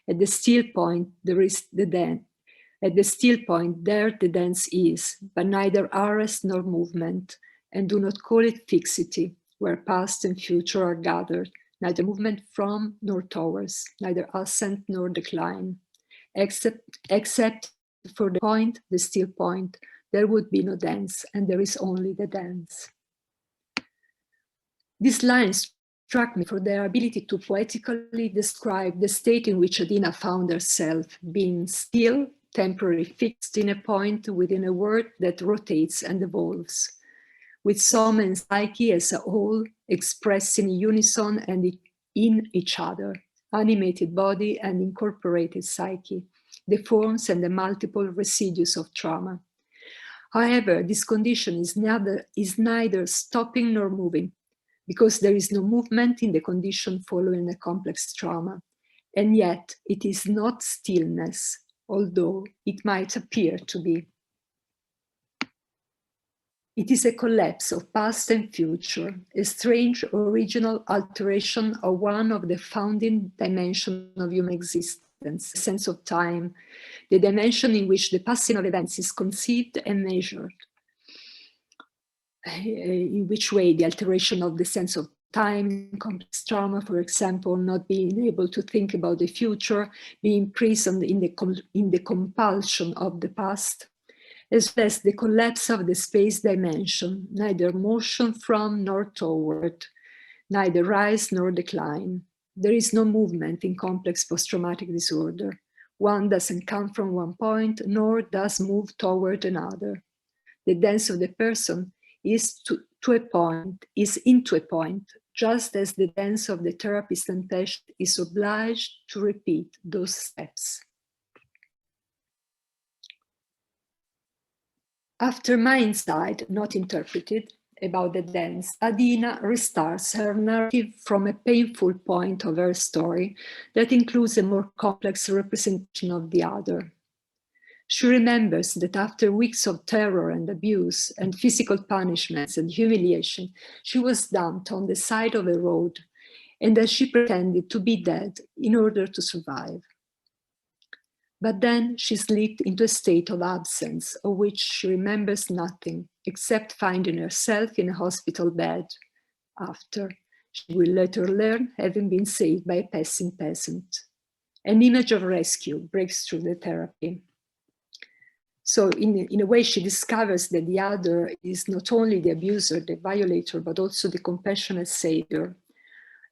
At the still point, there is the dance. At the still point, there the dance is, but neither arrest nor movement, and do not call it fixity, where past and future are gathered, neither movement from nor towards, neither ascent nor decline. Except for the point, the still point, there would be no dance, and there is only the dance. These lines struck me for their ability to poetically describe the state in which Adina found herself, being still, temporarily fixed in a point within a world that rotates and evolves, with soma and psyche as a whole expressed in unison and in each other, animated body and incorporated psyche, the forms and the multiple residues of trauma. However, this condition is neither stopping nor moving, because there is no movement in the condition following a complex trauma, and yet it is not stillness, although it might appear to be. It is a collapse of past and future, a strange original alteration of one of the founding dimensions of human existence, the sense of time, the dimension in which the passing of events is conceived and measured. In which way the alteration of the sense of time, complex trauma, for example, not being able to think about the future, being imprisoned in the compulsion of the past, as well as the collapse of the space dimension, neither motion from nor toward, neither rise nor decline. There is no movement in complex post-traumatic disorder. One doesn't come from one point, nor does move toward another. The dance of the person is into a point, just as the dance of the therapist and patient is obliged to repeat those steps. After my insight, not interpreted, about the dance, Adina restarts her narrative from a painful point of her story that includes a more complex representation of the other. She remembers that after weeks of terror and abuse and physical punishments and humiliation, she was dumped on the side of a road, and that she pretended to be dead in order to survive. But then she slipped into a state of absence, of which she remembers nothing, except finding herself in a hospital bed, after, she will later learn, having been saved by a passing peasant. An image of rescue breaks through the therapy. So in a way, she discovers that the other is not only the abuser, the violator, but also the compassionate savior.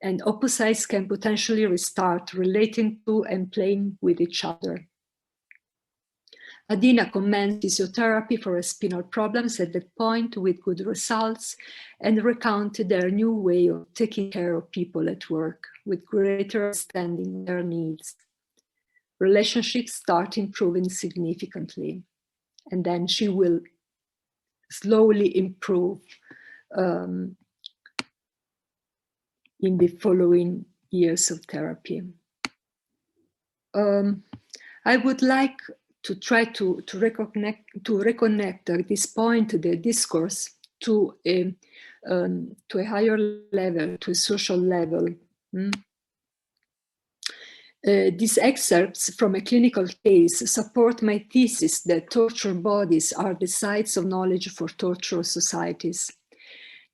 And opposites can potentially restart relating to and playing with each other. Adina commenced physiotherapy for her spinal problems at that point with good results, and recounted their new way of taking care of people at work with greater understanding of their needs. Relationships start improving significantly, and then she will slowly improve in the following years of therapy. I would like to try to reconnect at this point the discourse to a higher level, to a social level. These excerpts from a clinical case support my thesis that torture bodies are the sites of knowledge for torture societies.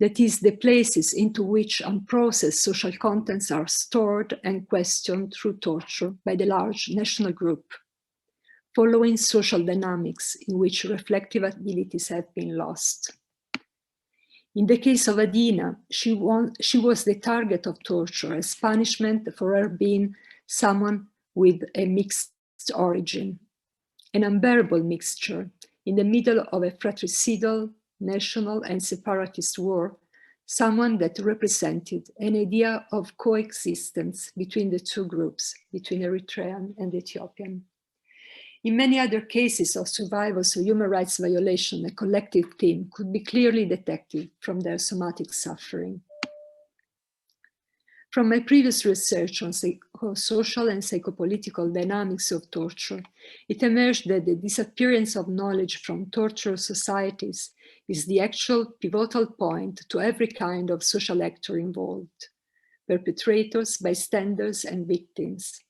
That is, the places into which unprocessed social contents are stored and questioned through torture by the large national group, following social dynamics in which reflective abilities have been lost. In the case of Adina, she was the target of torture as punishment for her being someone with a mixed origin, an unbearable mixture in the middle of a fratricidal, national and separatist war someone that represented an idea of coexistence between the two groups, between Eritrean and Ethiopian. In many other cases of survivors of human rights violation, a collective theme could be clearly detected from their somatic suffering. From my previous research on social and psychopolitical dynamics of torture, it emerged that the disappearance of knowledge from torture societies is the actual pivotal point to every kind of social actor involved: perpetrators, bystanders, and victims.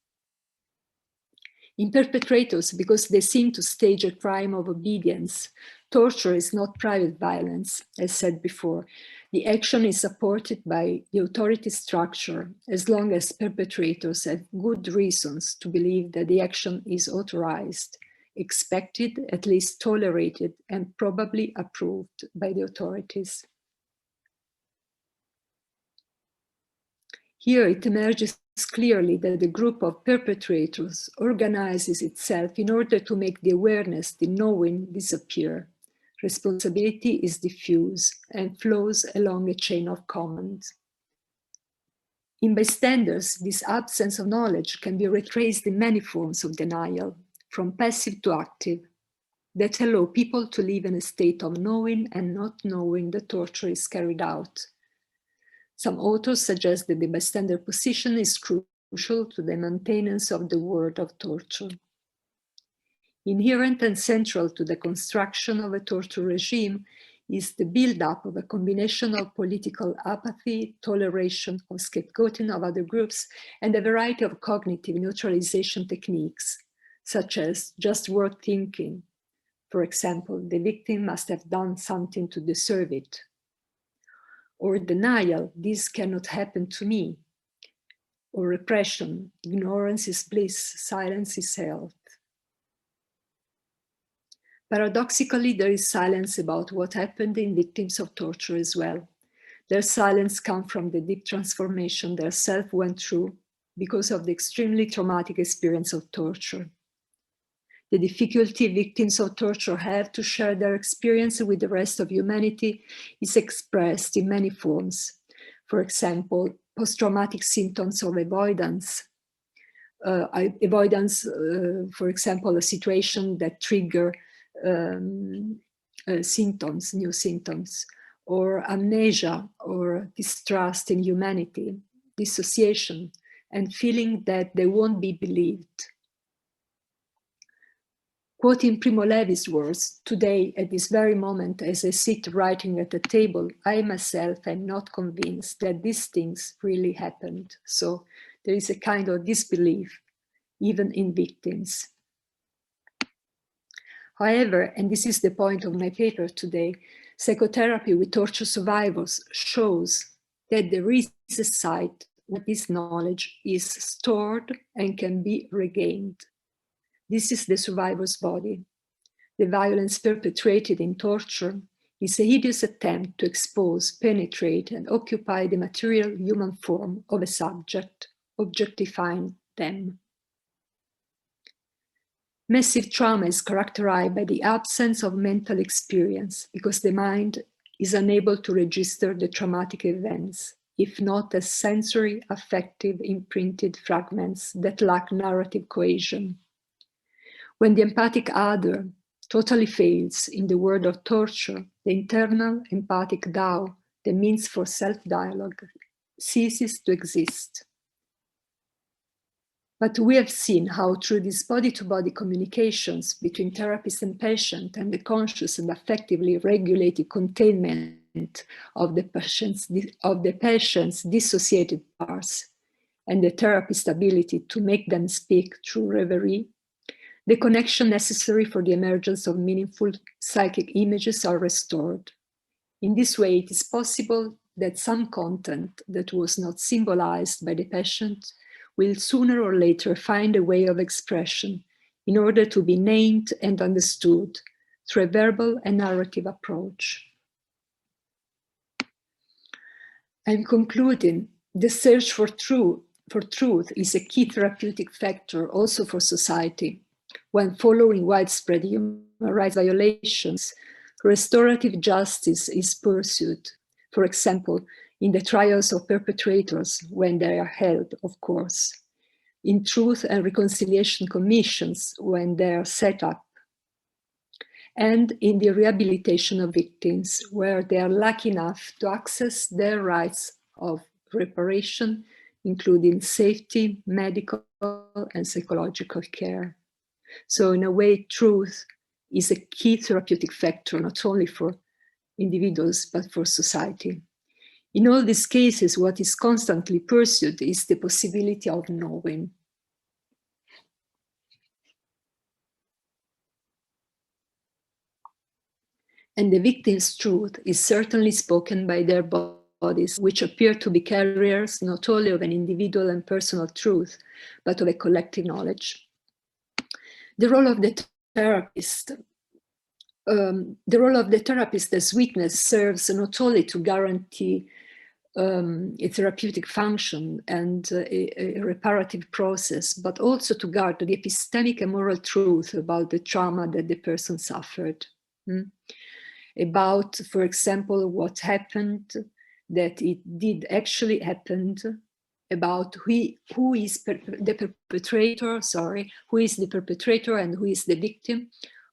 In perpetrators, because they seem to stage a crime of obedience, torture is not private violence, as said before. The action is supported by the authority structure as long as perpetrators have good reasons to believe that the action is authorized, expected, at least tolerated, and probably approved by the authorities. Here it emerges clearly that the group of perpetrators organizes itself in order to make the awareness, the knowing, disappear. Responsibility is diffuse and flows along a chain of command. In bystanders, this absence of knowledge can be retraced in many forms of denial, from passive to active, that allow people to live in a state of knowing and not knowing the torture is carried out. Some authors suggest that the bystander position is crucial to the maintenance of the word of torture. Inherent and central to the construction of a torture regime is the build-up of a combination of political apathy, toleration, or scapegoating of other groups, and a variety of cognitive neutralization techniques, such as just word thinking. For example, the victim must have done something to deserve it. Or denial, this cannot happen to me. Or repression, ignorance is bliss, silence is health. Paradoxically, there is silence about what happened in victims of torture as well. Their silence comes from the deep transformation their self went through because of the extremely traumatic experience of torture. The difficulty victims of torture have to share their experience with the rest of humanity is expressed in many forms. For example, post-traumatic symptoms of avoidance. For example, a situation that trigger symptoms, new symptoms, or amnesia or distrust in humanity, dissociation, and feeling that they won't be believed. Quoting Primo Levi's words, today, at this very moment, as I sit writing at the table, I myself am not convinced that these things really happened. So there is a kind of disbelief, even in victims. However, and this is the point of my paper today, psychotherapy with torture survivors shows that there is a site where this knowledge is stored and can be regained. This is the survivor's body. The violence perpetrated in torture is a hideous attempt to expose, penetrate, and occupy the material human form of a subject, objectifying them. Massive trauma is characterized by the absence of mental experience because the mind is unable to register the traumatic events, if not as sensory, affective, imprinted fragments that lack narrative cohesion. When the empathic other totally fails in the world of torture, the internal empathic Tao, the means for self-dialogue, ceases to exist. But we have seen how through these body-to-body communications between therapist and patient and the conscious and affectively regulated containment of the patient's dissociated parts and the therapist's ability to make them speak through reverie, the connection necessary for the emergence of meaningful psychic images are restored. In this way, it is possible that some content that was not symbolized by the patient will sooner or later find a way of expression in order to be named and understood through a verbal and narrative approach. I'm concluding, the search for truth is a key therapeutic factor also for society. When following widespread human rights violations, restorative justice is pursued. For example, in the trials of perpetrators, when they are held, of course, in truth and reconciliation commissions, when they are set up, and in the rehabilitation of victims, where they are lucky enough to access their rights of reparation, including safety, medical, and psychological care. So in a way, truth is a key therapeutic factor, not only for individuals, but for society. In all these cases, what is constantly pursued is the possibility of knowing. And the victim's truth is certainly spoken by their bodies, which appear to be carriers not only of an individual and personal truth, but of a collective knowledge. The role of the therapist as witness serves not only to guarantee a therapeutic function and a reparative process, but also to guard the epistemic and moral truth about the trauma that the person suffered. About, for example, what happened, that it did actually happen, about who is the perpetrator and who is the victim,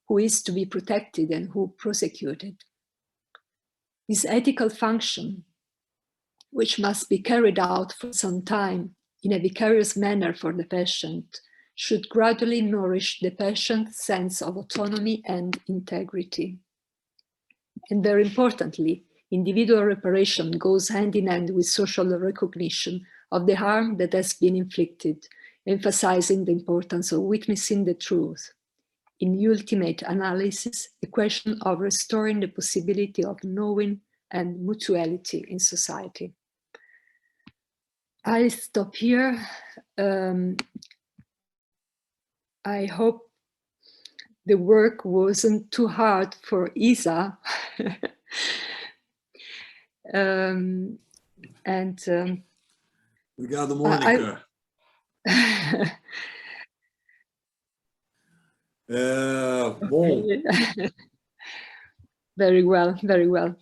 who is to be protected and who prosecuted. This ethical function, which must be carried out for some time in a vicarious manner for the patient, should gradually nourish the patient's sense of autonomy and integrity. And very importantly, individual reparation goes hand in hand with social recognition of the harm that has been inflicted, emphasizing the importance of witnessing the truth. In ultimate analysis, a question of restoring the possibility of knowing and mutuality in society. I stop here. I hope the work wasn't too hard for Isa. Obrigado, Mônica. Bom. Very well, very well.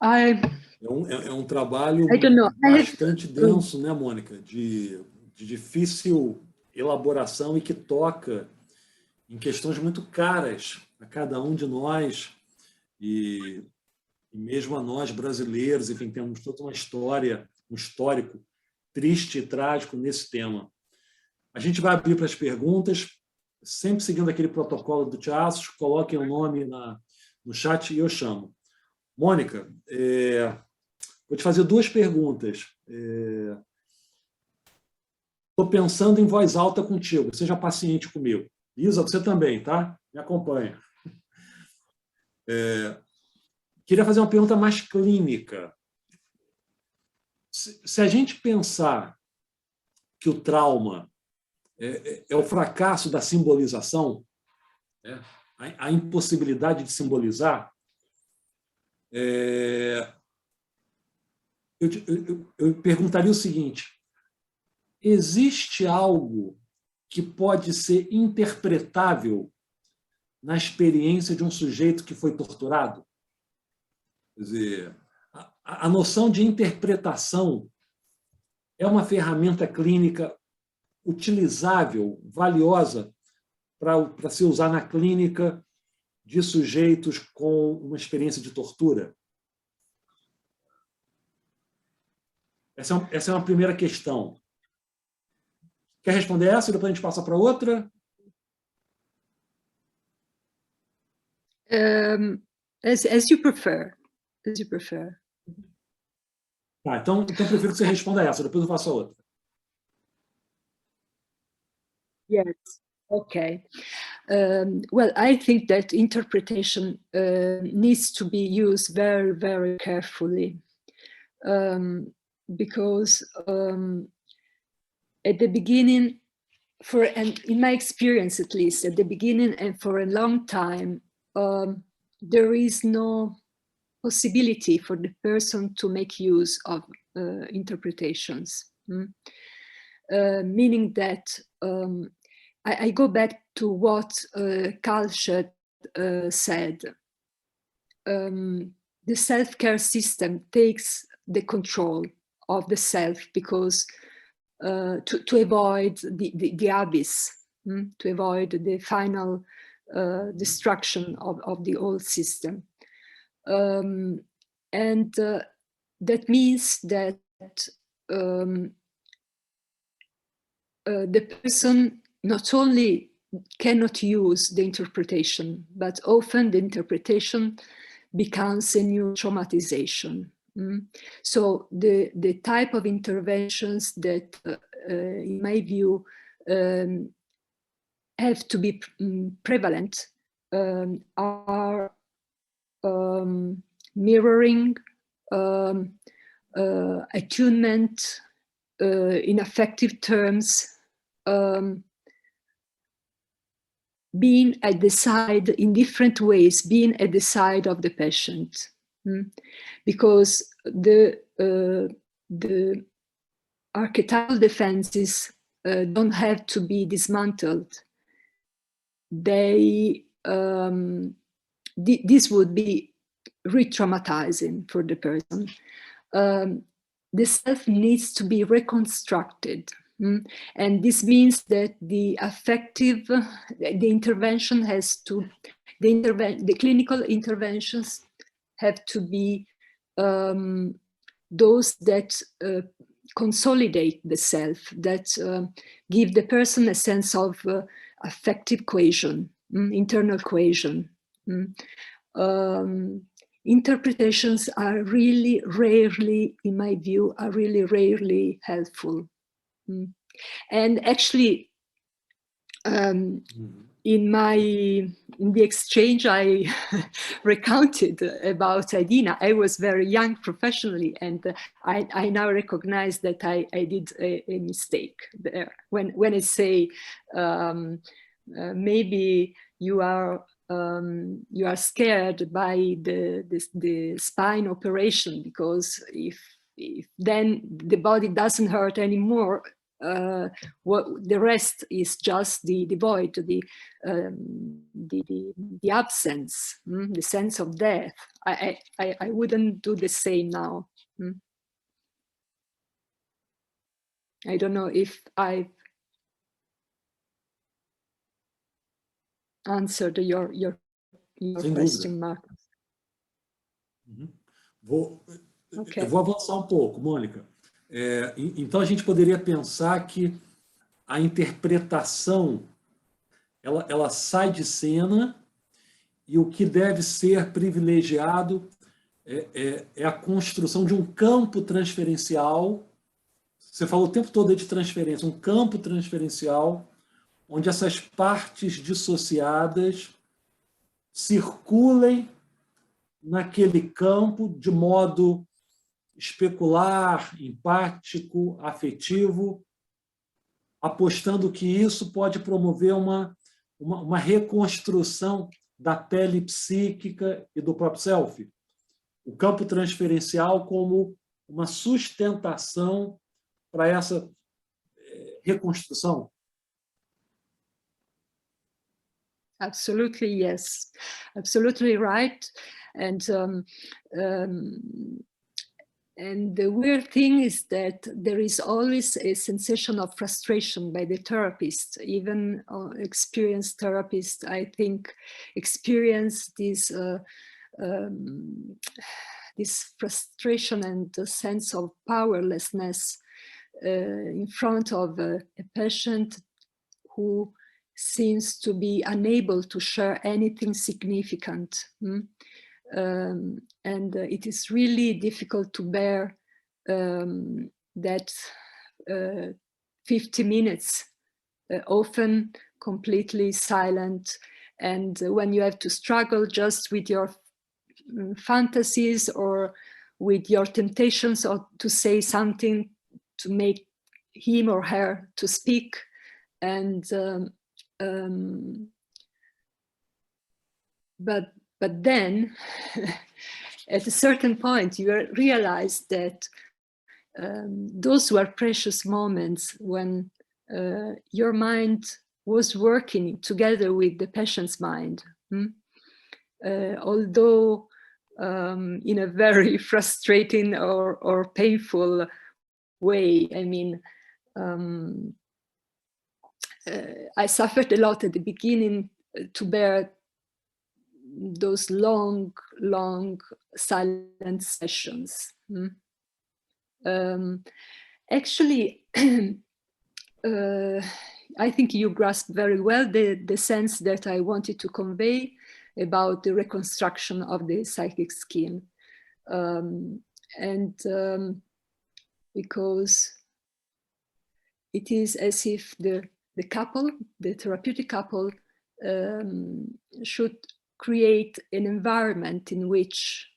É um trabalho bastante denso, né, Mônica? De difícil elaboração e que toca em questões muito caras a cada um de nós e mesmo a nós brasileiros, enfim, temos toda uma história, um histórico triste e trágico nesse tema. A gente vai abrir para as perguntas, sempre seguindo aquele protocolo do teatro, coloquem o nome no chat e eu chamo. Mônica, vou te fazer duas perguntas. Estou pensando em voz alta contigo, seja paciente comigo. Isa, você também, tá? Me acompanha. Queria fazer uma pergunta mais clínica. Se a gente pensar que o trauma é o fracasso da simbolização, a impossibilidade de simbolizar, eu perguntaria o seguinte: existe algo que pode ser interpretável na experiência de um sujeito que foi torturado? Quer dizer, a noção de interpretação é uma ferramenta clínica utilizável, valiosa, para se usar na clínica de sujeitos com uma experiência de tortura? Essa é uma primeira questão. Quer responder essa e depois a gente passa para outra? As you prefer. As you prefer. Tá, então prefiro que você responda essa, depois eu faço a outra. Yes, okay. Well, I think that interpretation needs to be used very, very carefully because at the beginning, and in my experience at least, at the beginning and for a long time, there is no possibility for the person to make use of interpretations. Meaning that I go back to what Kalshet said. the self-care system takes the control of the self, because to avoid the abyss, to avoid the final destruction of the old system. And that means that the person not only cannot use the interpretation, but often the interpretation becomes a new traumatization. So the type of interventions that, in my view, have to be prevalent are mirroring, attunement, in affective terms, being at the side in different ways, being at the side of the patient, because the archetypal defenses don't have to be dismantled. They this would be re-traumatizing for the person. The self needs to be reconstructed. And this means that the affective, the intervention has to, the clinical interventions have to be those that consolidate the self, that give the person a sense of affective cohesion, internal cohesion. Interpretations are really rarely, in my view, are really rarely helpful. And actually, in the exchange I recounted about Adina, I was very young professionally, and I now recognize that I did a mistake there. When I say maybe you are scared by the spine operation, because if then the body doesn't hurt anymore, what the rest is just the void, the absence, the sense of death. I wouldn't do the same now. I don't know if I've answered your question, Marcus. Eu vou avançar um pouco, Mônica. Então a gente poderia pensar que a interpretação ela sai de cena, e o que deve ser privilegiado é a construção de um campo transferencial. Você falou o tempo todo de transferência, um campo transferencial onde essas partes dissociadas circulem naquele campo de modo especular, empático, afetivo, apostando que isso pode promover uma reconstrução da pele psíquica e do próprio self. O campo transferencial como uma sustentação para essa reconstrução. Absolutely, yes. Absolutely right. And the weird thing is that there is always a sensation of frustration by the therapist. Even experienced therapists, I think, experience this this frustration and the sense of powerlessness in front of a patient who seems to be unable to share anything significant. And it is really difficult to bear that 50 minutes, often completely silent, and when you have to struggle just with your fantasies or with your temptations, or to say something to make him or her to speak, and but then at a certain point you realize that those were precious moments when your mind was working together with the patient's mind. Although in a very frustrating or painful way. I mean, I suffered a lot at the beginning to bear those long silent sessions. Actually, I think you grasped very well the sense that I wanted to convey about the reconstruction of the psychic skin. Because it is as if the couple, the therapeutic couple, should create an environment in which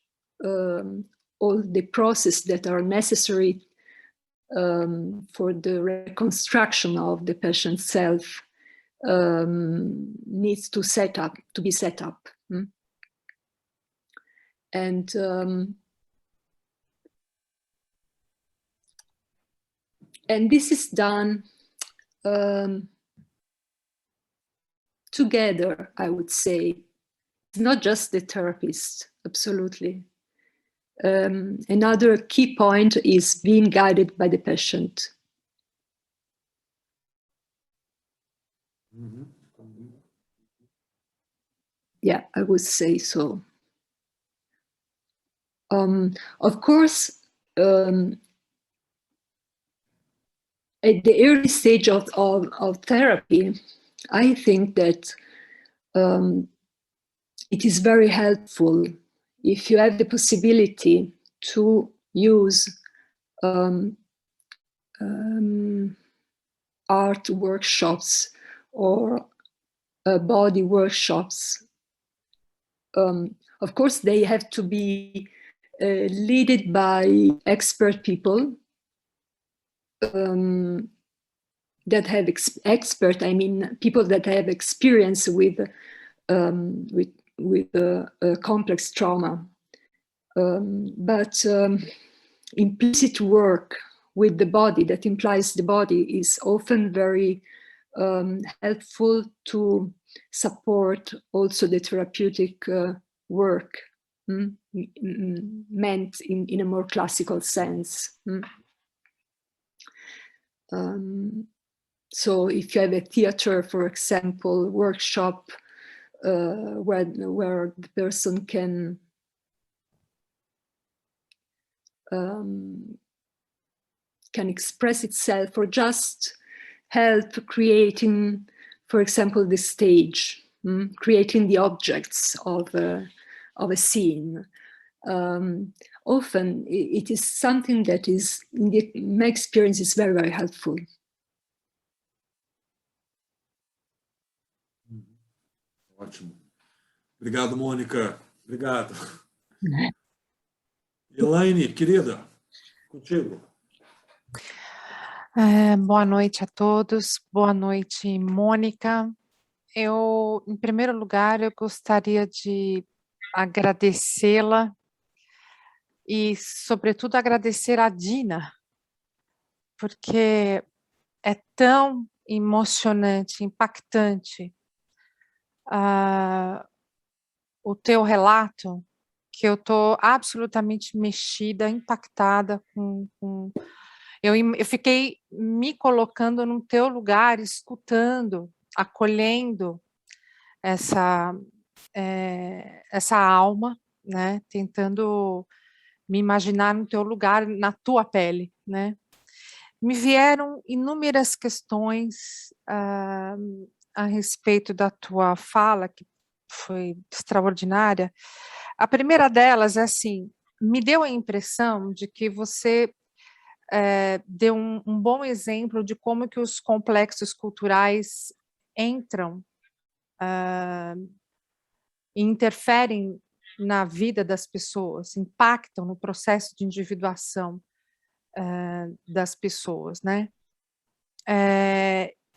all the processes that are necessary for the reconstruction of the patient's self needs to be set up. And this is done together, I would say. It's not just the therapist, absolutely. Another key point is being guided by the patient. Yeah, I would say so. Of course, at the early stage of therapy, I think that it is very helpful if you have the possibility to use art workshops or body workshops. Of course, they have to be led by expert people that have I mean, people that have experience with complex trauma. But implicit work with the body, that implies the body, is often very helpful to support also the therapeutic work, meant in a more classical sense. So if you have a theater, for example, workshop where the person can express itself, or just help creating, for example, the stage, creating the objects of a scene. Often it is something that is, in my experience, is very, very helpful. Ótimo. Obrigado, Mônica. Obrigado. Elaine, querida, contigo. Boa noite a todos. Boa noite, Mônica. Em primeiro lugar, eu gostaria de agradecê-la e, sobretudo, agradecer a Dina, porque é tão emocionante, impactante o teu relato, que eu estou absolutamente mexida, impactada eu fiquei me colocando no teu lugar, escutando, acolhendo essa alma, né? Tentando me imaginar no teu lugar, na tua pele, né? Me vieram inúmeras questões a respeito da tua fala, que foi extraordinária. A primeira delas é assim, me deu a impressão de que você deu um bom exemplo de como que os complexos culturais entram e interferem na vida das pessoas, impactam no processo de individuação das pessoas, né?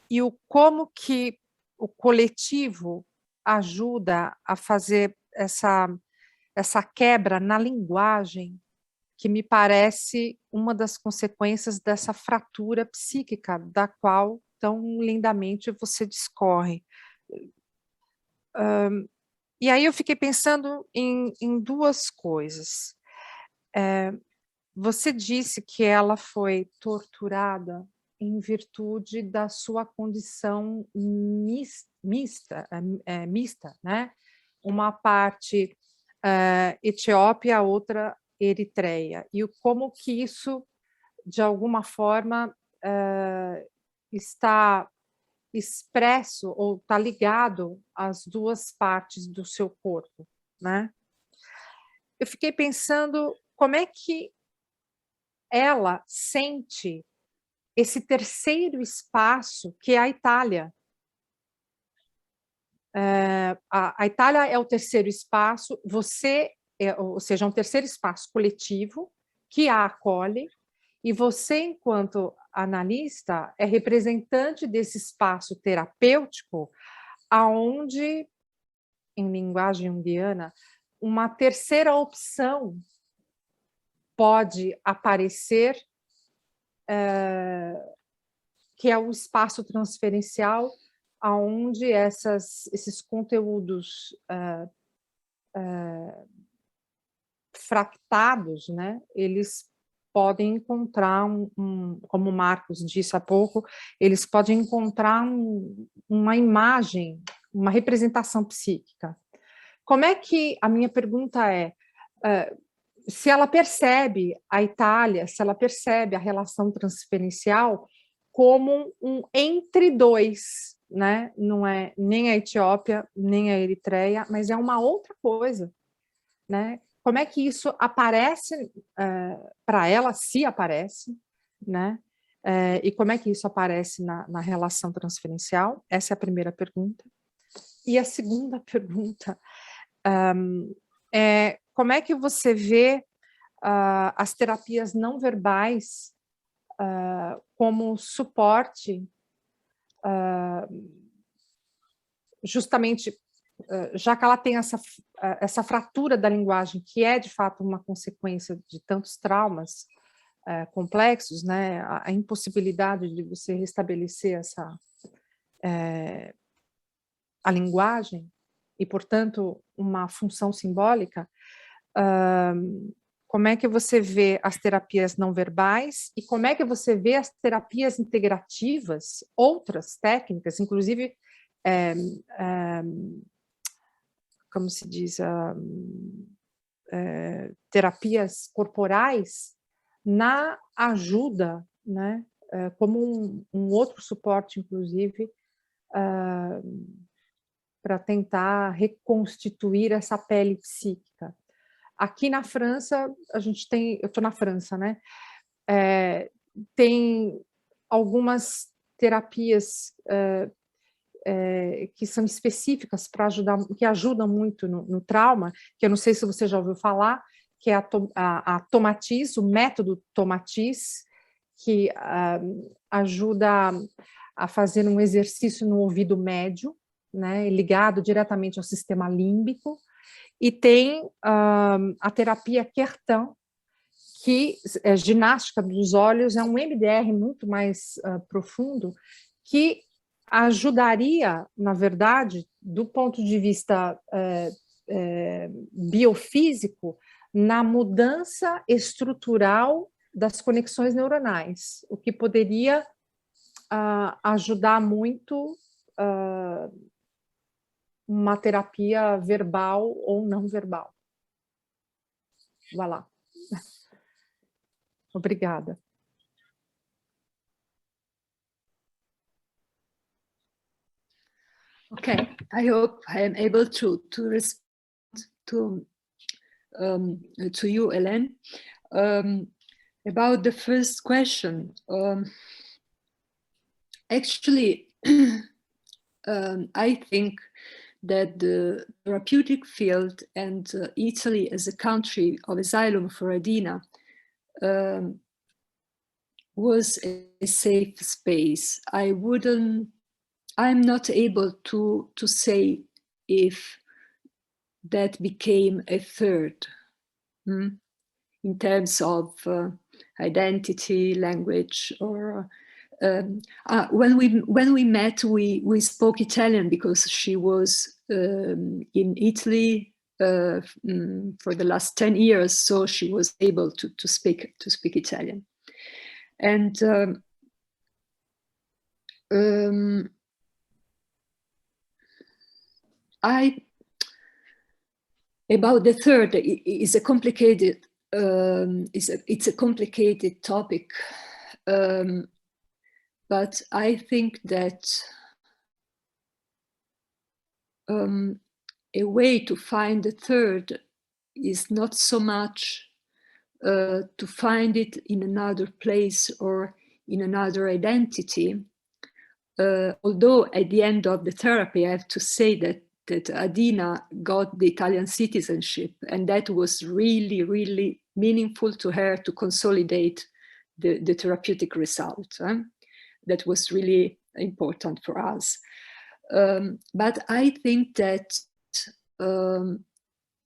E como que o coletivo ajuda a fazer essa quebra na linguagem, que me parece uma das consequências dessa fratura psíquica, da qual tão lindamente você discorre. E aí eu fiquei pensando em duas coisas. Você disse que ela foi torturada em virtude da sua condição mista, né? Uma parte Etiópia, a outra Eritreia. E como que isso, de alguma forma, está expresso ou está ligado às duas partes do seu corpo, né? Eu fiquei pensando como é que ela sente esse terceiro espaço que é a Itália. A Itália é o terceiro espaço, ou seja, um terceiro espaço coletivo que a acolhe, e você, enquanto analista, é representante desse espaço terapêutico, aonde, em linguagem junguiana, uma terceira opção pode aparecer, que é o espaço transferencial, aonde esses conteúdos fractados, né, eles podem encontrar como o Marcos disse há pouco, eles podem encontrar uma imagem, uma representação psíquica. Como é que, a minha pergunta se ela percebe a Itália, se ela percebe a relação transferencial como um entre dois, né? Não é nem a Etiópia, nem a Eritreia, mas é uma outra coisa, né? Como é que isso aparece para ela, se aparece, né? E como é que isso aparece na relação transferencial? Essa é a primeira pergunta. E a segunda pergunta é como é que você vê as terapias não verbais como suporte, justamente já que ela tem essa fratura da linguagem, que é de fato uma consequência de tantos traumas complexos, né? A impossibilidade de você restabelecer a linguagem e, portanto, uma função simbólica. Como é que você vê as terapias não verbais e como é que você vê as terapias integrativas, outras técnicas, inclusive, como se diz, terapias corporais, na ajuda, né, como um outro suporte, inclusive, para tentar reconstituir essa pele psíquica. Aqui na França, eu estou na França, né? Tem algumas terapias que são específicas para ajudar, que ajudam muito no trauma, que eu não sei se você já ouviu falar, que é a Tomatis, o método Tomatis, que ajuda a fazer um exercício no ouvido médio, né, ligado diretamente ao sistema límbico. E tem a terapia Kertan, que é ginástica dos olhos, é um MDR muito mais profundo, que ajudaria, na verdade, do ponto de vista biofísico, na mudança estrutural das conexões neuronais, o que poderia ajudar muito uma terapia verbal ou não verbal. Vai lá. Obrigada. Okay, I hope I am able to respond to you, Hélène. About the first question, actually, I think that the therapeutic field and Italy as a country of asylum for Adina was a safe space. I'm not able to say if that became a third in terms of identity, language, or when we met, we spoke Italian because she was in Italy for the last 10 years, so she was able to speak Italian. And about the third is a complicated it's a complicated topic, but I think that a way to find the third is not so much to find it in another place or in another identity. Although at the end of the therapy, I have to say that Adina got the Italian citizenship, and that was really, really meaningful to her to consolidate the therapeutic result. That was really important for us. But I think that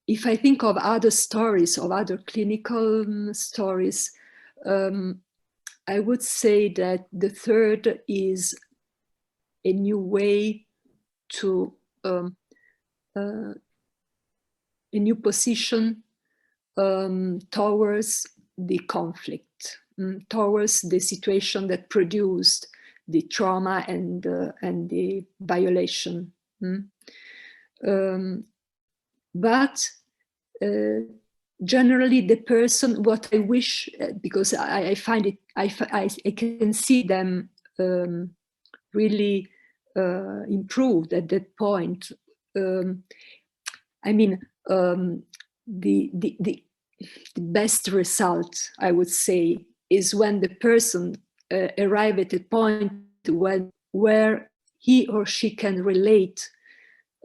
if I think of other stories, of other clinical stories, I would say that the third is a new way to a new position towards the conflict, towards the situation that produced the trauma and the violation. But generally, the person, what I wish, because I find it, I can see them really improved at that point. I mean, the best result, I would say, is when the person arrives at a point where he or she can relate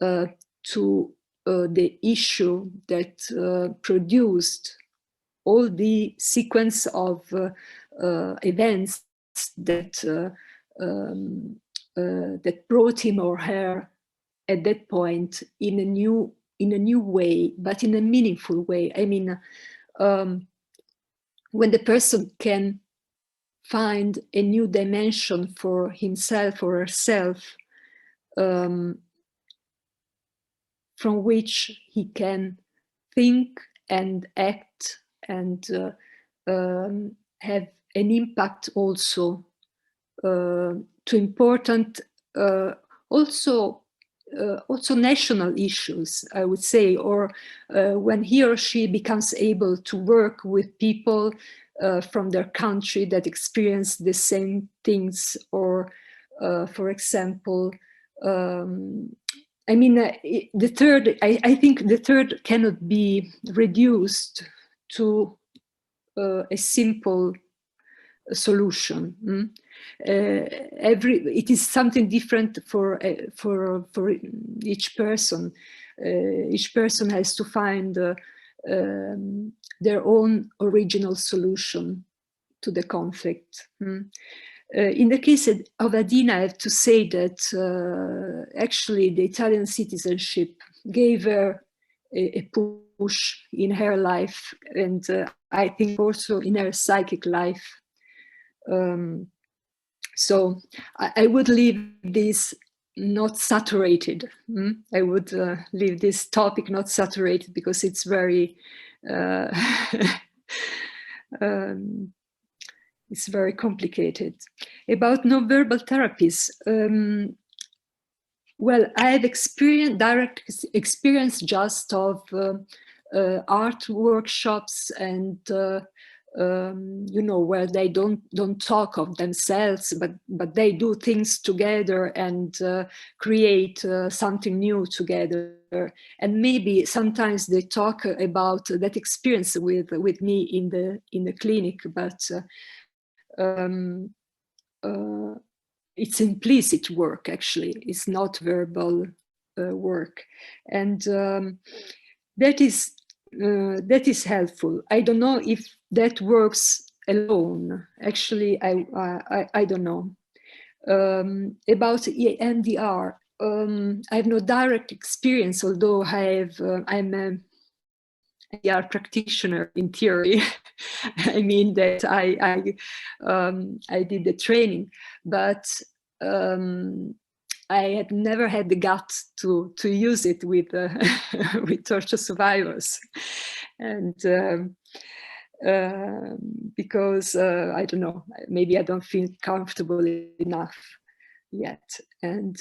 to the issue that produced all the sequence of events that that brought him or her at that point in a new way, but in a meaningful way. I mean, when the person can find a new dimension for himself or herself, from which he can think and act and have an impact also to important also national issues, I would say, or when he or she becomes able to work with people from their country that experience the same things, or for example, I mean, the third, I think the third cannot be reduced to a simple solution. It is something different for each person. Each person has to find their own original solution to the conflict. In the case of Adina, I have to say that actually the Italian citizenship gave her a push in her life, and I think also in her psychic life. So I would leave this not saturated. I would leave this topic not saturated because it's very it's very complicated. About nonverbal therapies, well, I have direct experience just of art workshops and you know, where they don't talk of themselves, but they do things together and create something new together. And maybe sometimes they talk about that experience with me in the clinic, but it's implicit work, actually. It's not verbal work, and that is helpful. I don't know if that works alone. Actually, I don't know. About MDR, I have no direct experience, although I'm ER practitioner in theory. I mean that I did the training, but I had never had the guts to use it with with torture survivors, and because I don't know, maybe I don't feel comfortable enough yet, and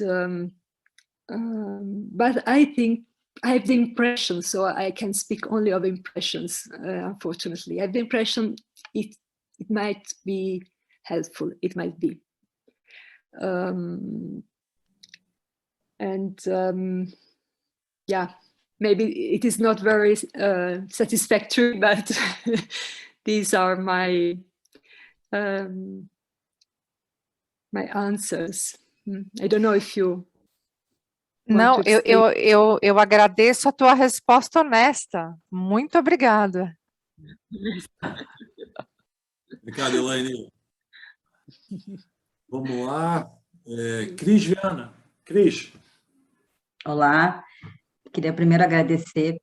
but I think I have the impression, so I can speak only of impressions. Unfortunately, I have the impression it might be helpful. It might be. Yeah, maybe it is not very satisfactory, but these are my my answers. I don't know if you Não, eu agradeço a tua resposta honesta. Muito obrigada. Obrigado, Elaine. Vamos lá. Cris Viana. Cris. Olá. Queria primeiro agradecer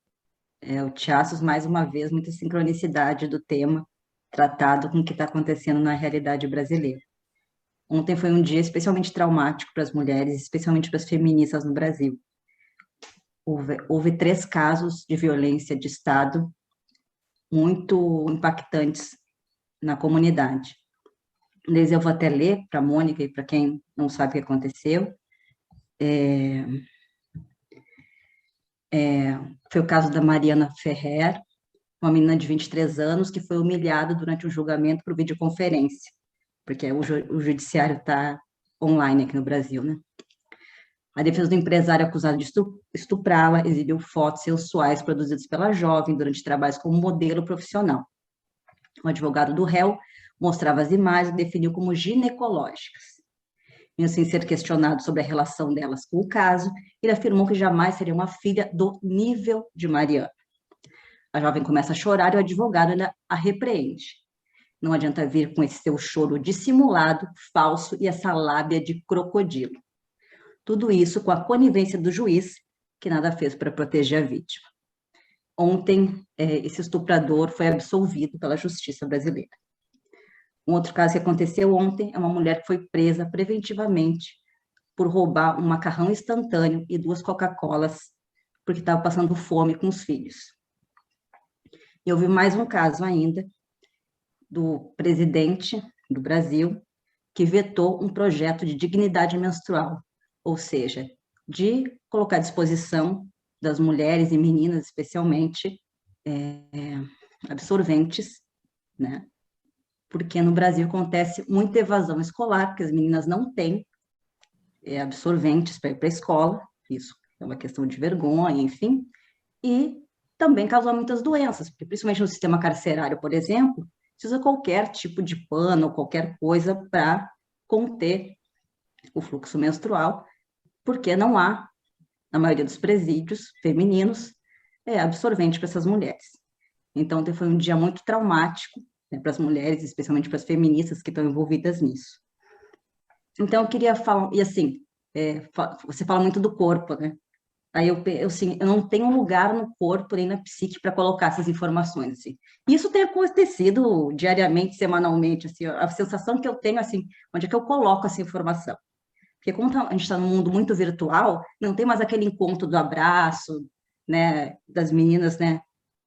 o Tiaços mais uma vez, muita sincronicidade do tema tratado com o que está acontecendo na realidade brasileira. Ontem foi um dia especialmente traumático para as mulheres, especialmente para as feministas no Brasil. Houve 3 casos de violência de Estado muito impactantes na comunidade. Desde eu vou até ler para a Mônica e para quem não sabe o que aconteceu. Foi o caso da Mariana Ferrer, uma menina de 23 anos que foi humilhada durante o julgamento por videoconferência, porque o judiciário está online aqui no Brasil, né? A defesa do empresário acusado de estuprá-la exibiu fotos sensuais produzidas pela jovem durante trabalhos como modelo profissional. O advogado do réu mostrava as imagens e definiu como ginecológicas. Mesmo sem ser questionado sobre a relação delas com o caso, ele afirmou que jamais seria uma filha do nível de Mariana. A jovem começa a chorar e o advogado ainda a repreende. Não adianta vir com esse seu choro dissimulado, falso e essa lábia de crocodilo. Tudo isso com a conivência do juiz, que nada fez para proteger a vítima. Ontem, esse estuprador foi absolvido pela justiça brasileira. Um outro caso que aconteceu ontem é uma mulher que foi presa preventivamente por roubar um macarrão instantâneo e 2 Coca-Colas, porque estava passando fome com os filhos. E houve mais um caso ainda do presidente do Brasil que vetou um projeto de dignidade menstrual, ou seja, de colocar à disposição das mulheres e meninas, especialmente, absorventes, né? Porque no Brasil acontece muita evasão escolar, porque as meninas não têm absorventes para ir para a escola, isso é uma questão de vergonha, enfim, e também causa muitas doenças, porque principalmente no sistema carcerário, por exemplo, precisa qualquer tipo de pano ou qualquer coisa para conter o fluxo menstrual, porque não há, na maioria dos presídios femininos, absorvente para essas mulheres. Então, foi um dia muito traumático, né, para as mulheres, especialmente para as feministas que estão envolvidas nisso. Então, eu queria falar, e assim, você fala muito do corpo, né? Aí eu não tenho um lugar no corpo nem na psique para colocar essas informações, assim. Isso tem acontecido diariamente, semanalmente, assim, a sensação que eu tenho, assim, onde é que eu coloco essa informação? Porque como a gente está num mundo muito virtual, não tem mais aquele encontro do abraço, né, das meninas, né,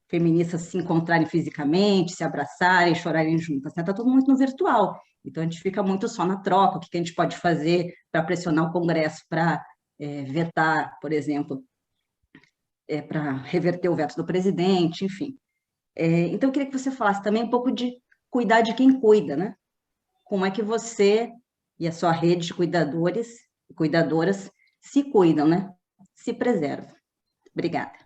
feministas se encontrarem fisicamente, se abraçarem, chorarem juntas, né? Está tudo muito no virtual. Então, a gente fica muito só na troca, o que a gente pode fazer para pressionar o Congresso para vetar, por exemplo, para reverter o veto do presidente, enfim. Então, eu queria que você falasse também um pouco de cuidar de quem cuida, né? Como é que você e a sua rede de cuidadores e cuidadoras se cuidam, né? Se preservam. Obrigada.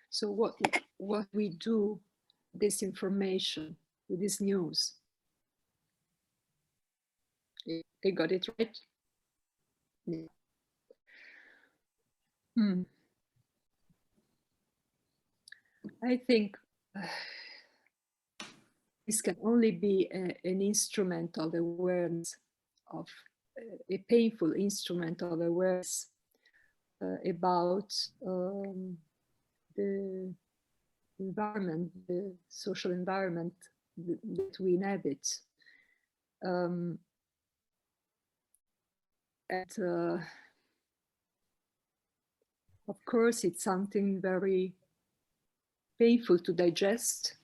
So what we do with this information, with this news? I got it right? Yeah. I think this can only be an instrument of awareness, of a painful instrument of awareness about the environment, the social environment that we inhabit. And of course, it's something very painful to digest.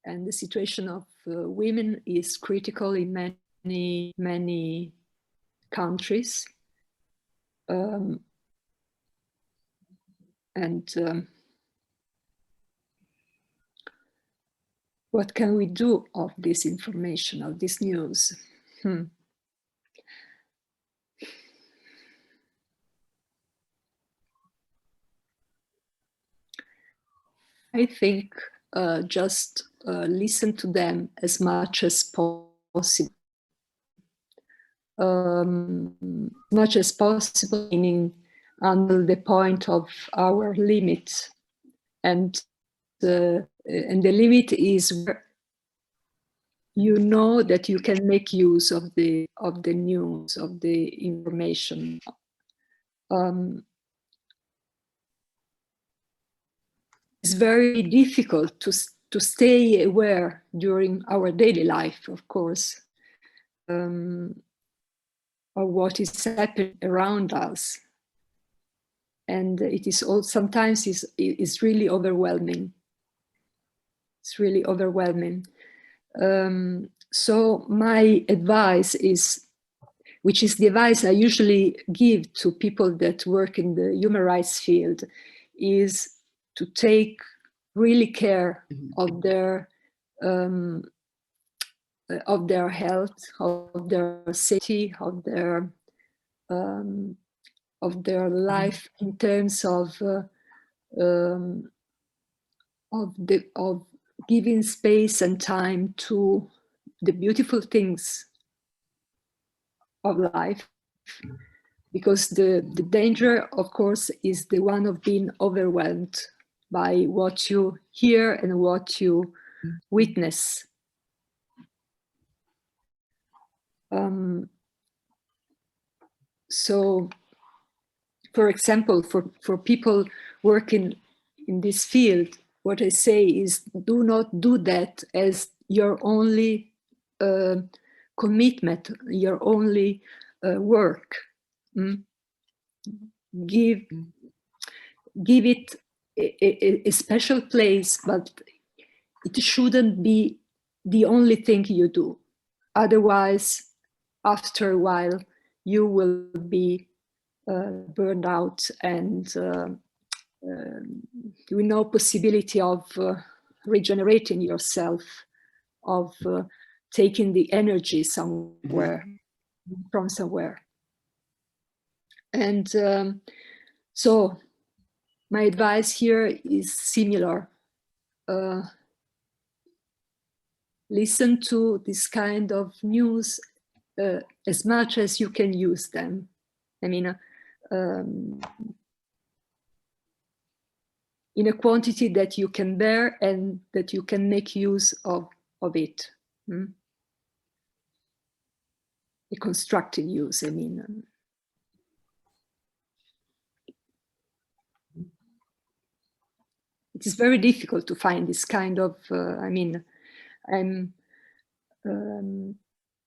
And the situation of women is critical in many, many countries. What can we do of this information, of this news? I think just listen to them as much as possible. Much as possible, meaning until the point of our limit. And the limit is where you know that you can make use of the news, of the information. It's very difficult to stay aware during our daily life, of course, of what is happening around us. And it is all, sometimes is really overwhelming. It's really overwhelming. So my advice is, which is the advice I usually give to people that work in the human rights field, is to take really care of their health, of their safety, of their life in terms of giving space and time to the beautiful things of life, because the danger, of course, is the one of being overwhelmed by what you hear and what you witness. So, for example, for people working in this field, what I say is, do not do that as your only commitment, your only work. Give it a special place, but it shouldn't be the only thing you do. Otherwise, after a while, you will be burned out and with no possibility of regenerating yourself, of taking the energy somewhere, from somewhere. And so my advice here is similar. Listen to this kind of news as much as you can use them. I mean, in a quantity that you can bear and that you can make use of it. A constructive use, I mean. It is very difficult to find this kind of, I mean, I'm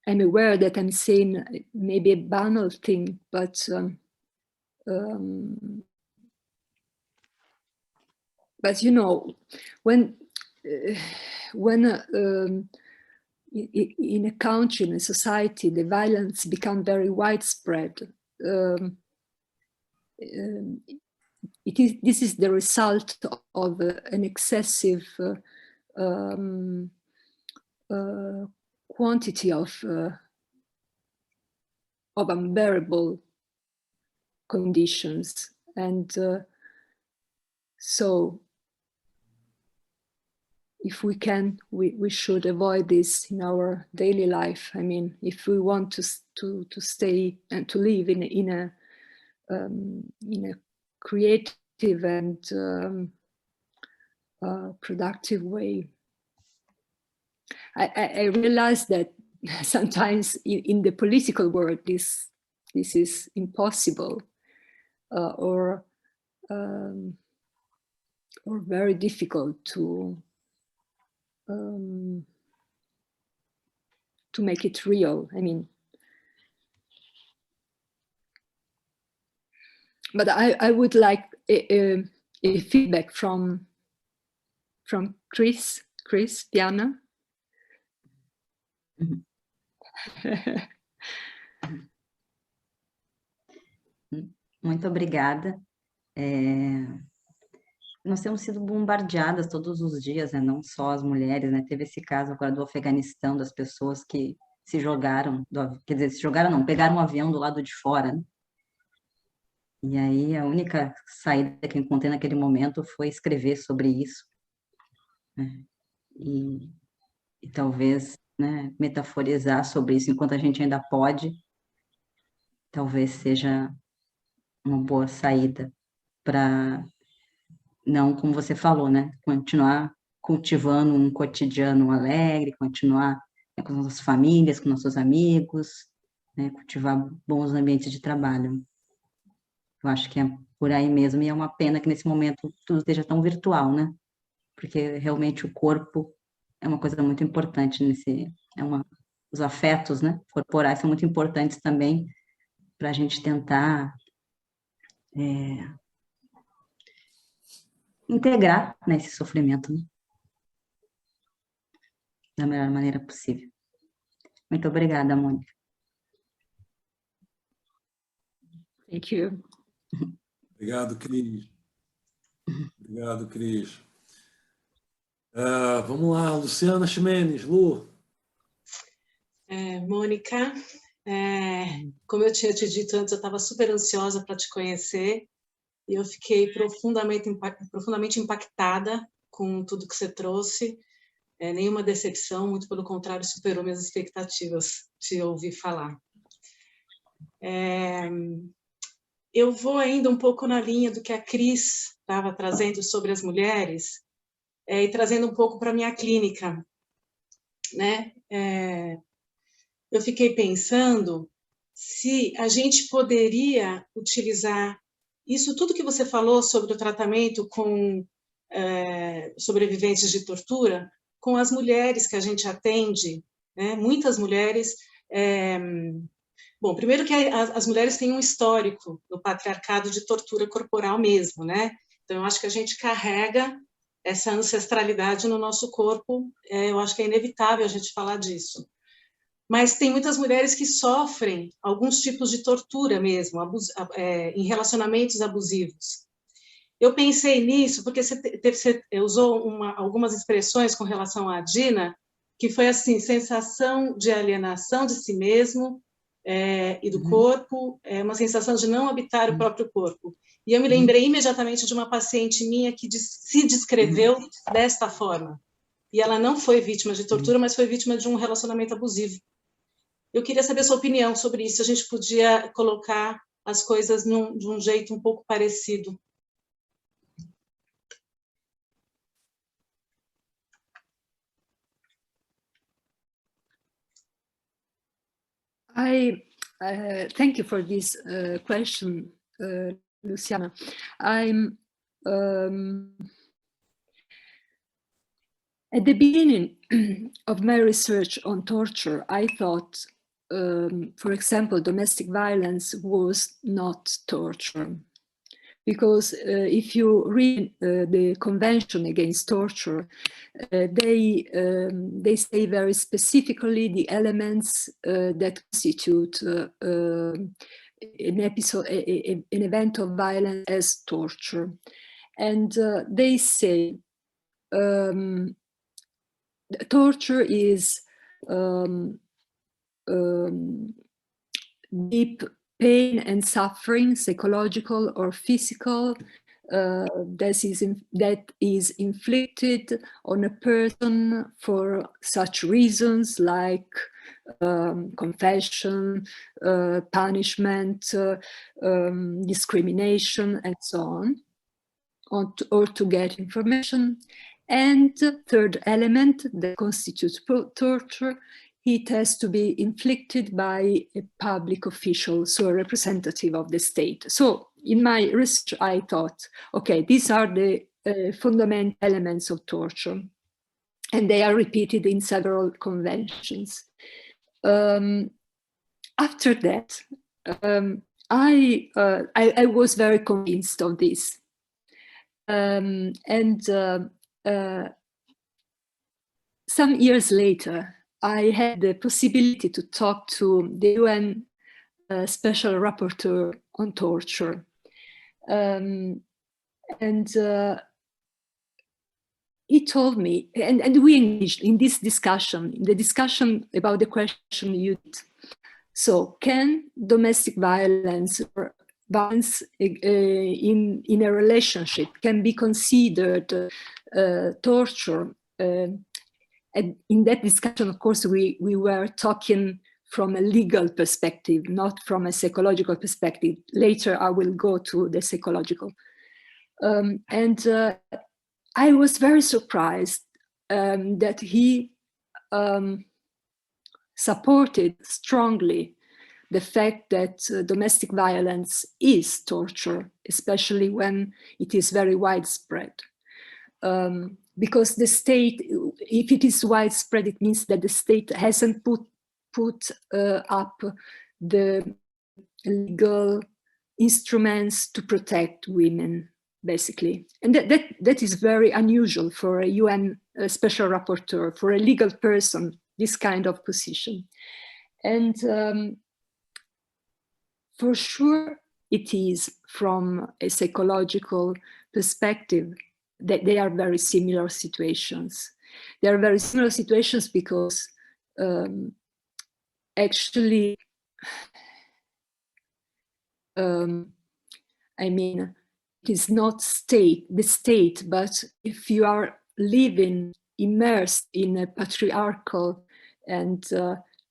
aware that I'm saying maybe a banal thing, but you know, when in a country, in a society, the violence becomes very widespread. This is the result of an excessive quantity of unbearable conditions, and so if we can, we should avoid this in our daily life. I mean, if we want to stay and to live in a creative and productive way. I realize that sometimes in the political world this is impossible or very difficult to make it real. I mean, but I would like a feedback from Chris, Diana. Muito obrigada. Nós temos sido bombardeadas todos os dias, né? Não só as mulheres, né? Teve esse caso agora do Afeganistão, das pessoas que se jogaram, quer dizer, se jogaram não, pegaram um avião do lado de fora, né? E aí a única saída que eu encontrei naquele momento foi escrever sobre isso, né? E talvez, né, metaforizar sobre isso enquanto a gente ainda pode, talvez seja uma boa saída para, não, como você falou, né, continuar cultivando um cotidiano alegre, continuar, né, com as nossas famílias, com nossos amigos, né, cultivar bons ambientes de trabalho. Eu acho que é por aí mesmo, e é uma pena que nesse momento tudo esteja tão virtual, né? Porque realmente o corpo é uma coisa muito importante os afetos, né, corporais são muito importantes também para a gente tentar integrar, né, esse sofrimento, né, da melhor maneira possível. Muito obrigada, Mônica. Thank you. Obrigado, Cris. Obrigado, Cris. Vamos lá, Luciana Ximenes, Lu. Mônica, como eu tinha te dito antes, eu estava super ansiosa para te conhecer e eu fiquei profundamente impactada com tudo que você trouxe. Nenhuma decepção, muito pelo contrário, superou minhas expectativas de ouvir falar. Eu vou ainda um pouco na linha do que a Cris estava trazendo sobre as mulheres e trazendo um pouco para a minha clínica, né? Eu fiquei pensando se a gente poderia utilizar isso tudo que você falou sobre o tratamento com sobreviventes de tortura com as mulheres que a gente atende, né? Muitas mulheres. Bom, primeiro que as mulheres têm um histórico no patriarcado de tortura corporal mesmo, né? Então, eu acho que a gente carrega essa ancestralidade no nosso corpo, eu acho que é inevitável a gente falar disso. Mas tem muitas mulheres que sofrem alguns tipos de tortura mesmo, em relacionamentos abusivos. Eu pensei nisso porque você usou algumas expressões com relação à Dina, que foi assim, sensação de alienação de si mesmo e do corpo, uma sensação de não habitar o próprio corpo. E eu me lembrei imediatamente de uma paciente minha que se descreveu desta forma. E ela não foi vítima de tortura, mas foi vítima de um relacionamento abusivo. Eu queria saber a sua opinião sobre isso, se a gente podia colocar as coisas de um jeito um pouco parecido. Thank you for this question, Luciana. I'm at the beginning of my research on torture, I thought, for example, domestic violence was not torture. Because if you read the Convention Against Torture, they say very specifically the elements that constitute an event of violence as torture. And they say torture is deep pain and suffering, psychological or physical, that is inflicted on a person for such reasons like confession, punishment, discrimination, and so on, or to get information. And the third element that constitutes torture, it has to be inflicted by a public official, so a representative of the state. So in my research, I thought, okay, these are the fundamental elements of torture, and they are repeated in several conventions. After that, I was very convinced of this. Some years later, I had the possibility to talk to the UN Special Rapporteur on Torture. He told me, and we engaged in this discussion, about the question you did. So, can domestic violence or violence in a relationship can be considered torture? And in that discussion, of course, we were talking from a legal perspective, not from a psychological perspective. Later, I will go to the psychological. I was very surprised that he supported strongly the fact that domestic violence is torture, especially when it is very widespread. Because the state, if it is widespread, it means that the state hasn't put up the legal instruments to protect women, basically. And that is very unusual for a UN special rapporteur, for a legal person, this kind of position. And for sure, it is from a psychological perspective that they are very similar situations. They are very similar situations because actually, I mean, it is not the state, but if you are living immersed in a patriarchal and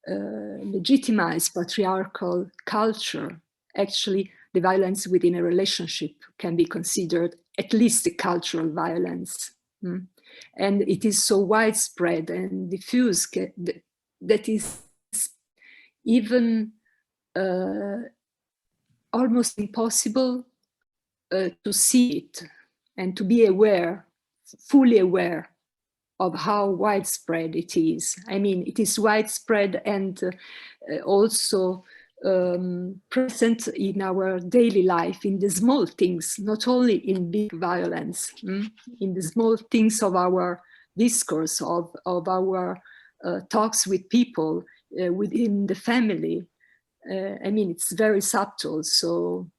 legitimized patriarchal culture, actually the violence within a relationship can be considered at least a cultural violence. And it is so widespread and diffuse that is even almost impossible to see it and to be aware, fully aware of how widespread it is. I mean, it is widespread and also present in our daily life, in the small things, not only in big violence, in the small things of our discourse, of our talks with people within the family. I mean, it's very subtle. So,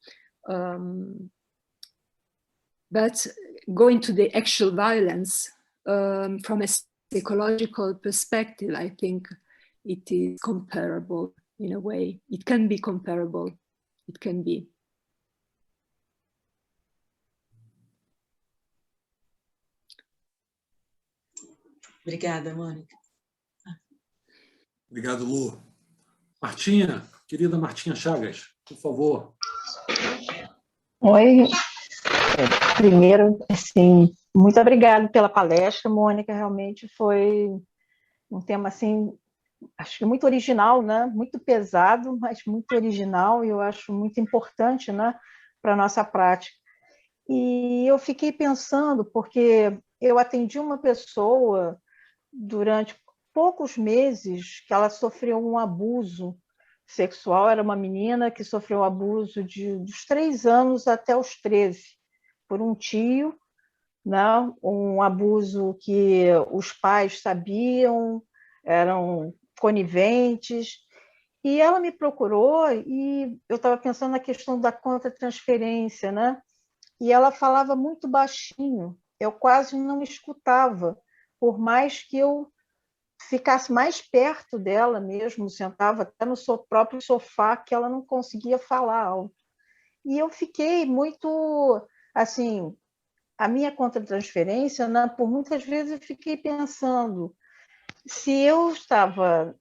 but going to the actual violence, from a psychological perspective, I think it is comparable in a way. It can be comparable. It can be. Obrigada, Mônica. Obrigado, Lu. Martinha, querida Martinha Chagas, por favor. Oi. Primeiro, assim, muito obrigada pela palestra, Mônica. Realmente foi um tema, assim, acho que muito original, né? Muito pesado, mas muito original, e eu acho muito importante, né, para a nossa prática. E eu fiquei pensando, porque eu atendi uma pessoa durante poucos meses que ela sofreu um abuso sexual. Era uma menina que sofreu abuso dos 3 anos até os 13, por um tio, né? Um abuso que os pais sabiam, eram coniventes. E ela me procurou e eu estava pensando na questão da contra-transferência, né? E ela falava muito baixinho, eu quase não escutava, por mais que eu ficasse mais perto dela mesmo, sentava até no seu próprio sofá, que ela não conseguia falar alto. E eu fiquei muito, assim, a minha contra-transferência, né, por muitas vezes eu fiquei pensando se eu estava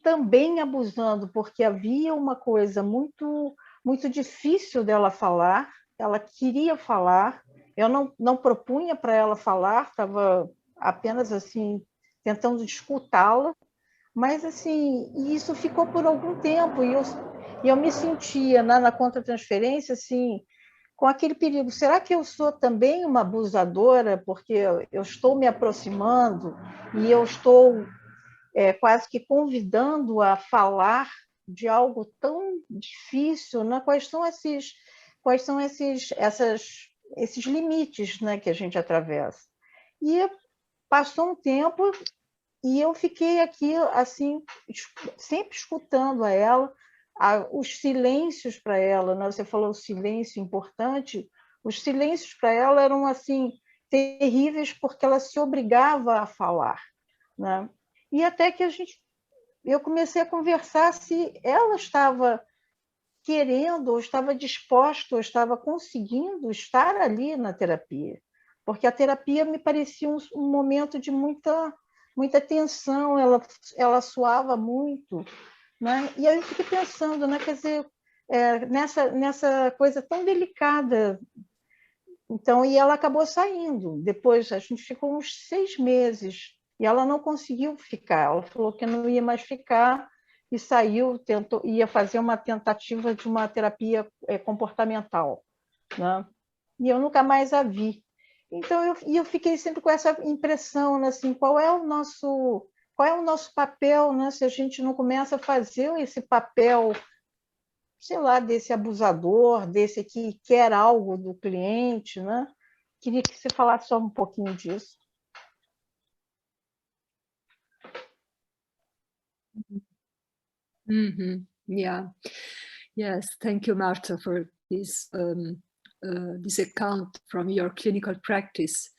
também abusando, porque havia uma coisa muito, muito difícil dela falar, ela queria falar, Eu não propunha para ela falar, estava apenas assim tentando escutá-la, mas assim, isso ficou por algum tempo e eu me sentia na contra-transferência assim, com aquele perigo. Será que eu sou também uma abusadora porque eu estou me aproximando e eu estou quase que convidando a falar de algo tão difícil, né? Quais são esses limites, né, que a gente atravessa? E passou um tempo e eu fiquei aqui assim sempre escutando a ela, os silêncios para ela, né? Você falou o silêncio importante, os silêncios para ela eram assim terríveis porque ela se obrigava a falar, né? E até que eu comecei a conversar se ela estava querendo, ou estava disposta, ou estava conseguindo estar ali na terapia, porque a terapia me parecia um momento de muita tensão, ela suava muito, né? E aí eu fiquei pensando, né? Quer dizer, nessa coisa tão delicada. Então, e ela acabou saindo. Depois, a gente ficou uns 6 meses e ela não conseguiu ficar. Ela falou que não ia mais ficar e saiu, ia fazer uma tentativa de uma terapia comportamental, né? E eu nunca mais a vi. Então, eu fiquei sempre com essa impressão, né, assim, qual é o nosso papel, né, se a gente não começa a fazer esse papel, sei lá, desse abusador, desse que quer algo do cliente, né? Queria que você falasse só um pouquinho disso. Yeah. Yes. Thank you, Marta, for this account from your clinical practice.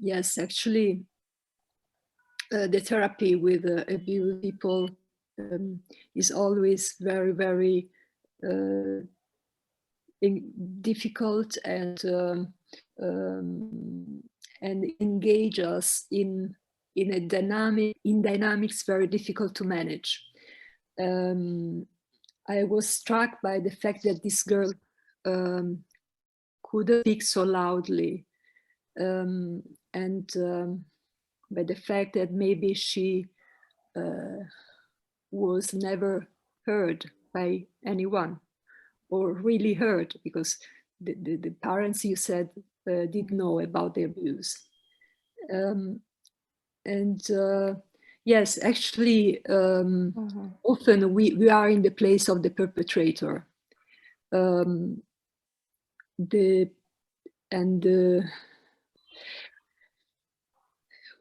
Yes, actually, the therapy with abused people is always very, very difficult and engage us in dynamics very difficult to manage. I was struck by the fact that this girl couldn't speak so loudly, and by the fact that maybe she was never heard by anyone, or really heard, because the parents, you said, did know about the abuse. Yes, actually, often we are in the place of the perpetrator.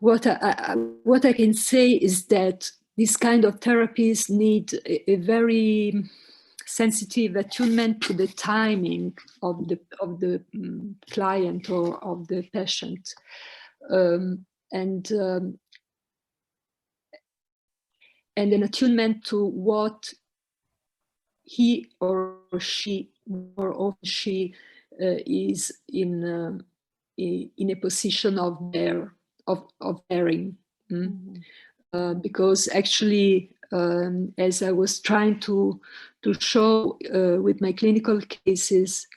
What I can say is that these kind of therapies need a very sensitive attunement to the timing of the client or of the patient, and an attunement to what he or she, or often she, is in a position of bearing. Because actually, as I was trying to show with my clinical cases,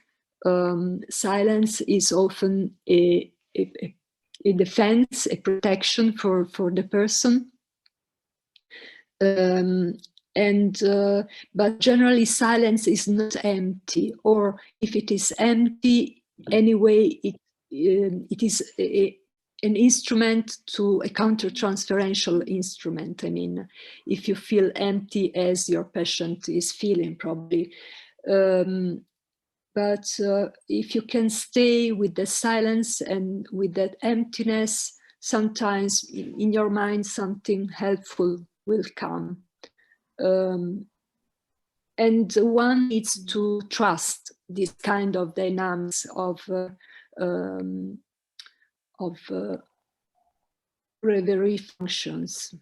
silence is often a defense, a protection for the person. But generally silence is not empty, or if it is empty, anyway, it is an instrument, to a counter-transferential instrument. I mean, if you feel empty as your patient is feeling, probably. But if you can stay with the silence and with that emptiness, sometimes in your mind something helpful will come. And one needs to trust this kind of dynamics of reverie functions.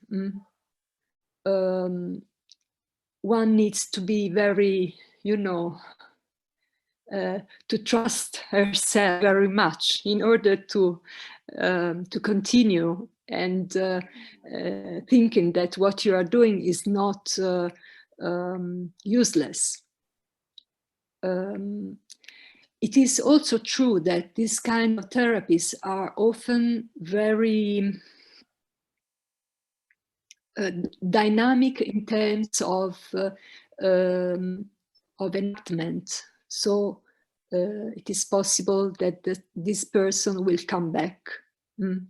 One needs to be very, to trust herself very much in order to continue and thinking that what you are doing is not useless. it is also true that these kind of therapies are often very dynamic in terms of enactment. So it is possible that this person will come back.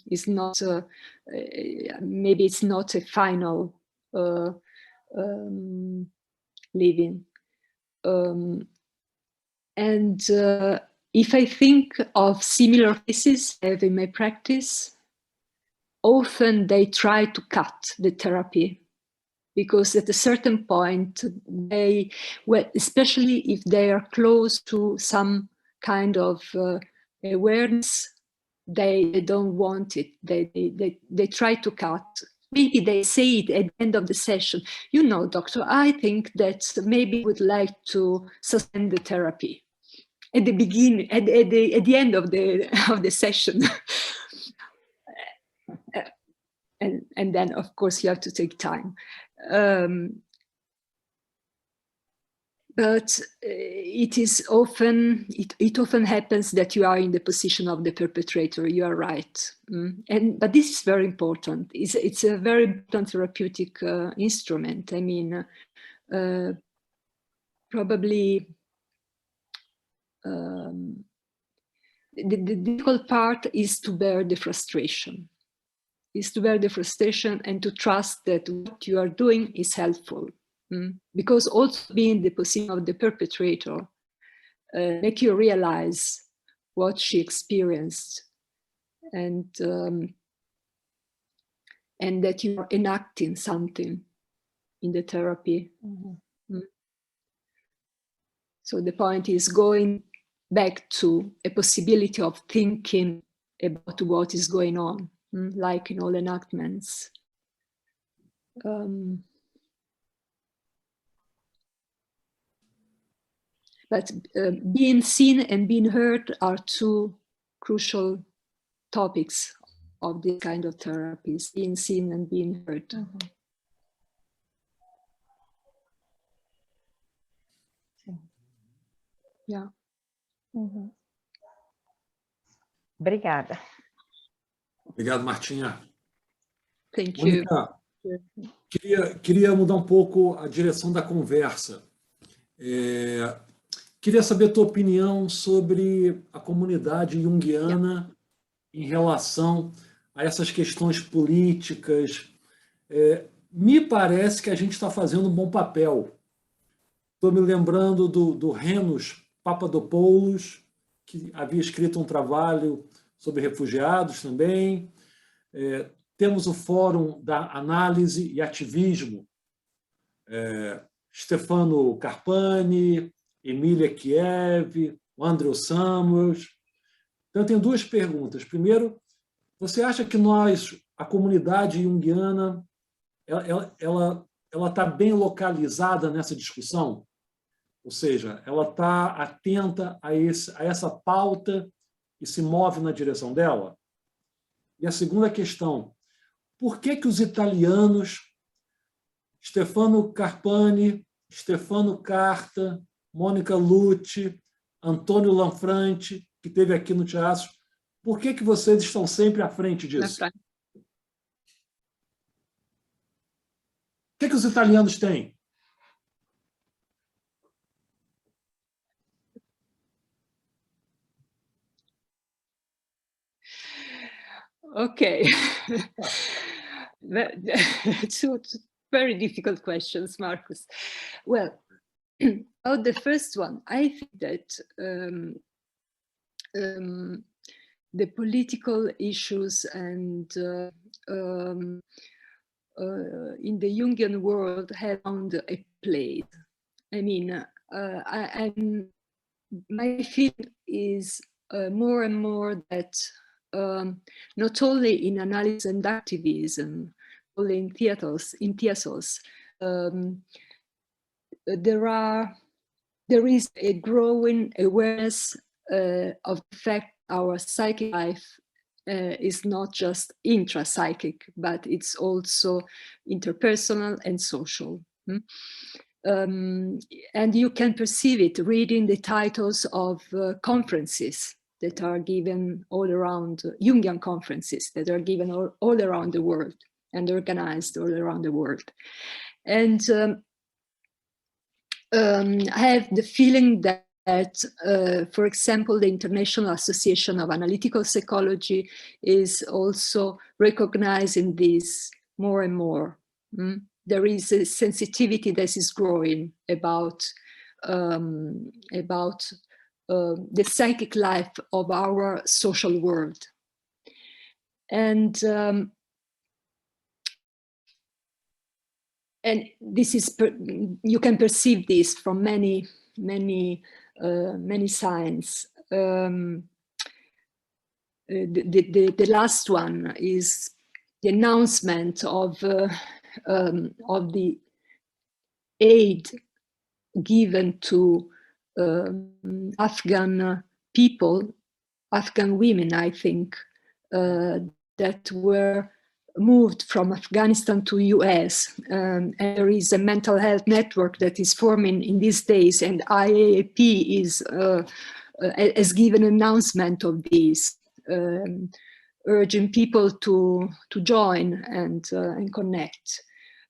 It's not maybe it's not a final living. And if I think of similar cases I have in my practice, often they try to cut the therapy, because at a certain point they, well, especially if they are close to some kind of awareness, they don't want it. They try to cut. Maybe they say it at the end of the session, you know, doctor, I think that maybe would like to suspend the therapy at the beginning, at the end of the session. And then, of course, you have to take time. But it is often, it often happens that you are in the position of the perpetrator. You are right. But this is very important. It's a very important therapeutic instrument. I mean, probably the difficult part is to bear the frustration. And to trust that what you are doing is helpful. Because also being in the position of the perpetrator make you realize what she experienced, and that you are enacting something in the therapy. So the point is going back to a possibility of thinking about what is going on, like in all enactments. But being seen and being heard are two crucial topics of this kind of therapies, being seen and being heard. Yeah. Obrigada. Obrigado, Martinha. Thank Mônica, queria mudar um pouco a direção da conversa. Queria saber a tua opinião sobre a comunidade junguiana em relação a essas questões políticas. Me parece que a gente está fazendo um bom papel. Estou me lembrando do Renos Papadopoulos, que havia escrito um trabalho sobre refugiados também. Temos o Fórum da Análise e Ativismo, Stefano Carpani, Emília Kiev, o Andrew Samuels. Então, eu tenho duas perguntas. Primeiro, você acha que a comunidade junguiana, ela está bem localizada nessa discussão? Ou seja, ela está atenta a essa pauta e se move na direção dela? E a segunda questão, por que os italianos, Stefano Carpani, Stefano Carta, Mônica Luci, Antônio Lanfranchi, que esteve aqui no teatro, por que vocês estão sempre à frente disso? O que os italianos têm? Okay. Two very difficult questions, Marcus. Well, about the first one, I think that the political issues and in the Jungian world have found a place. I mean, my feeling is more and more that not only in analysis and activism, only in theaters, there is a growing awareness of the fact our psychic life is not just intrapsychic, but it's also interpersonal and social. And you can perceive it reading the titles of conferences that are given all around, Jungian conferences that are given all around the world and organized all around the world. And I have the feeling that, for example, the International Association of Analytical Psychology is also recognizing this more and more. There is a sensitivity that is growing about the psychic life of our social world. And this is, you can perceive this from many signs. The last one is the announcement of the aid given to Afghan people, Afghan women, I think, that were moved from Afghanistan to US. And there is a mental health network that is forming in these days, and IAAP has given an announcement of this, urging people to join and connect.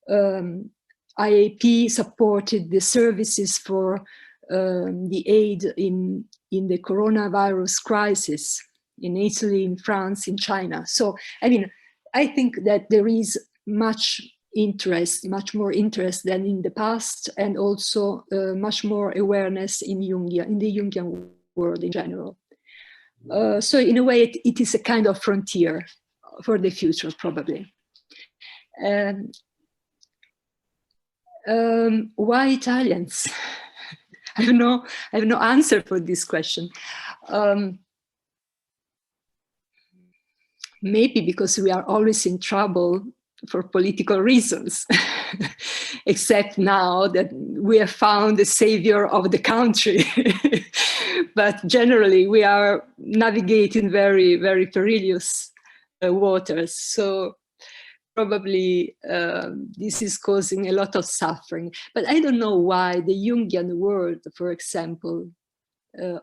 IAP supported the services for the aid in the coronavirus crisis in Italy, in France, in China. So, I mean, I think that there is much interest, much more interest than in the past, and also much more awareness in the Jungian world in general. So in a way, it is a kind of frontier for the future, probably. Why Italians? I have no answer for this question. Maybe because we are always in trouble for political reasons, except now that we have found the savior of the country. But generally, we are navigating very, very perilous waters. So probably this is causing a lot of suffering. But I don't know why the Jungian world, for example,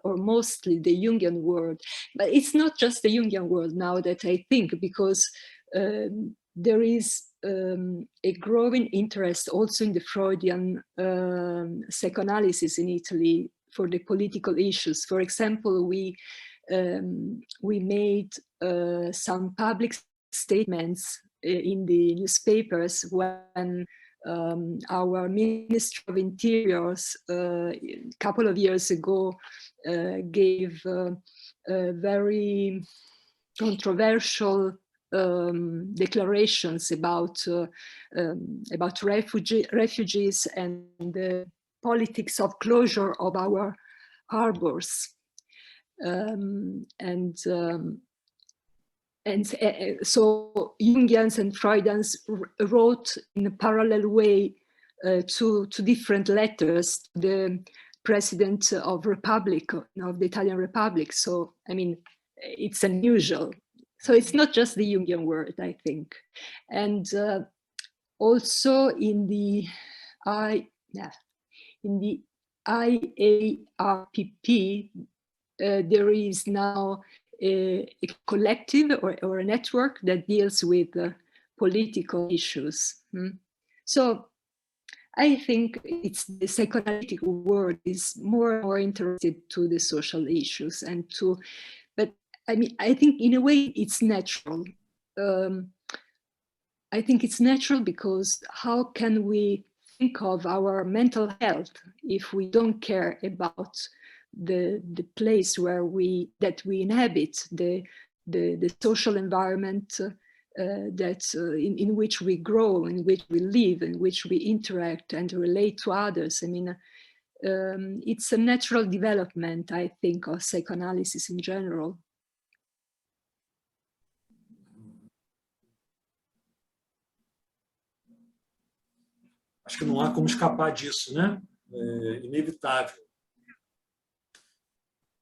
or mostly the Jungian world, but it's not just the Jungian world now that I think, because there is a growing interest also in the Freudian psychoanalysis in Italy for the political issues. For example, we made some public statements in the newspapers when our Minister of Interiors a couple of years ago gave very controversial declarations about refugees and the politics of closure of our harbors. So Jungians and Freudians wrote in a parallel way to different letters to the President of the Italian Republic. So, I mean, it's unusual. So it's not just the Jungian world, I think. And also in the IARPP, there is now a collective or a network that deals with political issues. So I think it's the psychoanalytic world is more and more interested to the social issues and to, but I mean, I think in a way it's natural. I think it's natural because how can we think of our mental health if we don't care about the place where we inhabit, the social environment in which we grow, in which we live, in which we interact and relate to others. I mean, it's a natural development, I think, of psychoanalysis in general. Acho que não há como escapar disso, né? É inevitável.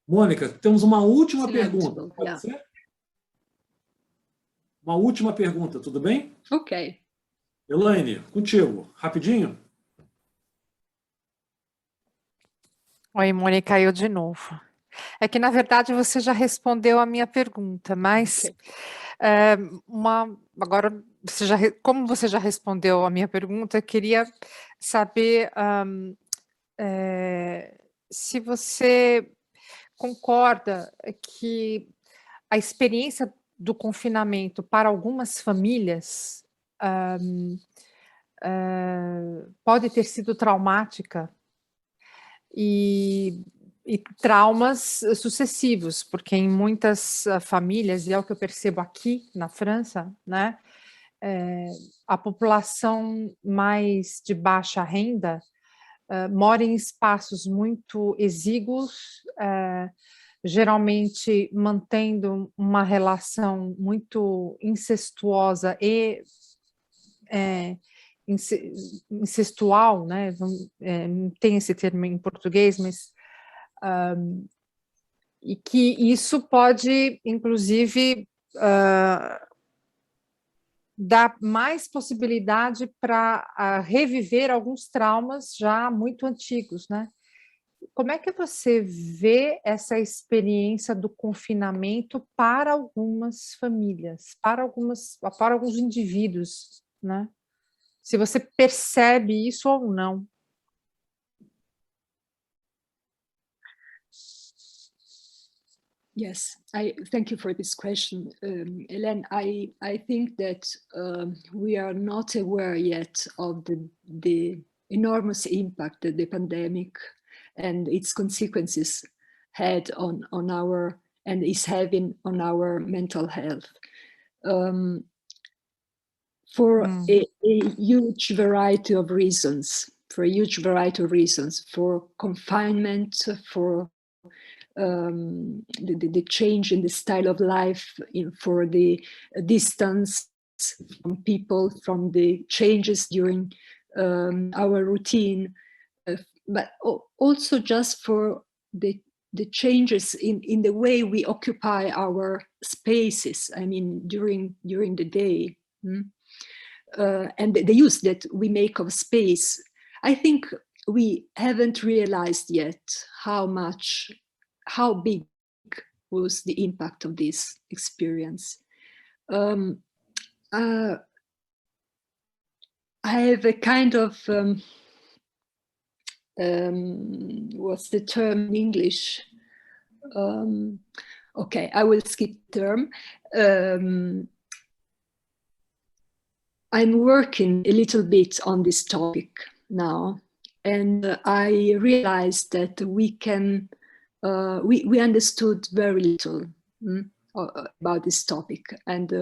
Mônica, temos uma última pergunta. Pode ser? Uma última pergunta, tudo bem? Ok. Elaine, contigo, rapidinho. Oi, Mônica, caiu de novo. É que, na verdade, você já respondeu a minha pergunta, mas agora, como você já respondeu a minha pergunta, eu queria saber se você concorda que a experiência do confinamento para algumas famílias pode ter sido traumática e traumas sucessivos, porque em muitas famílias, e é o que eu percebo aqui na França, né, a população mais de baixa renda mora em espaços muito exíguos, geralmente mantendo uma relação muito incestuosa e incestual, né? Não tem esse termo em português, mas e que isso pode, inclusive, dar mais possibilidade para reviver alguns traumas já muito antigos, né? Como é que você vê essa experiência do confinamento para algumas famílias, para alguns indivíduos, né? Se você percebe isso ou não. Yes, thank you for this question, Hélène. I think that we are not aware yet of the enormous impact that the pandemic and its consequences had on our, and is having on our mental health. For a huge variety of reasons, for confinement, for the change in the style of life, for the distance from people, from the changes during our routine, but also just for the changes in the way we occupy our spaces. I mean, during the day, and the use that we make of space. I think we haven't realized yet how big was the impact of this experience. I have a kind of, what's the term in English? Okay, I will skip the term. I'm working a little bit on this topic now, and I realized that we can, we understood very little about this topic, and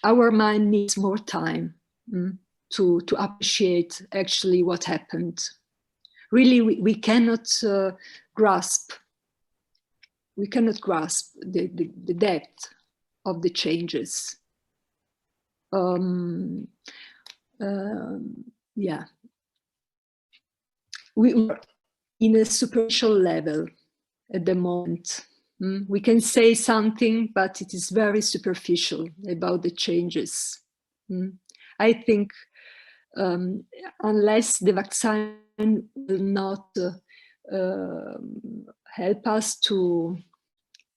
our mind needs more time to appreciate actually what happened. Really, we cannot grasp the depth of the changes. Yeah, we are in a superficial level at the moment. We can say something, but it is very superficial about the changes. I think unless the vaccine will not help us to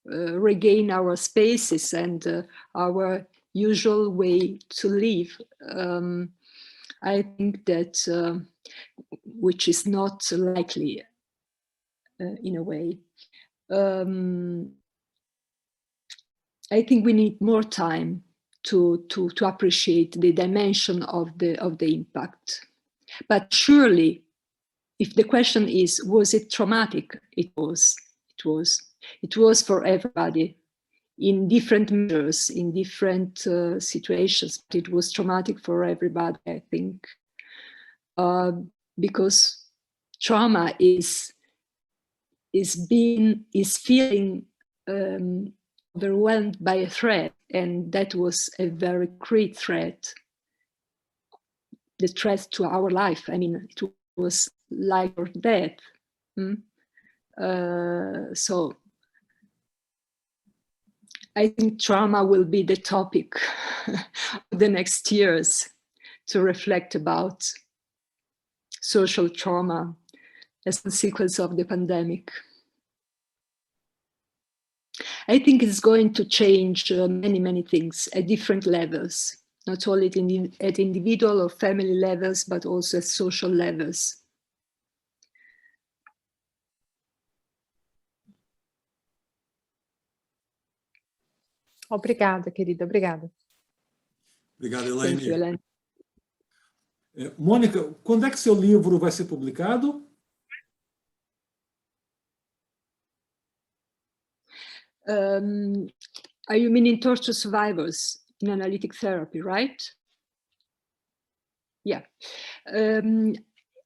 regain our spaces and our usual way to live, I think that, which is not likely in a way, I think we need more time to appreciate the dimension of the impact. But surely, if the question is, was it traumatic? It was for everybody in different measures, in different situations. It was traumatic for everybody, I think, because trauma is feeling overwhelmed by a threat, and that was a very great threat. The threat to our life. I mean, it was life or death. So I think trauma will be the topic of the next years, to reflect about social trauma as a consequence of the pandemic. I think it's going to change many things at different levels, not only at individual or family levels, but also at social levels. Obrigada, querida, obrigada. Obrigado, Elaine. Thank you, Elaine. Mônica, quando é que seu livro vai ser publicado? Are you meaning torture survivors in analytic therapy, right? Yeah.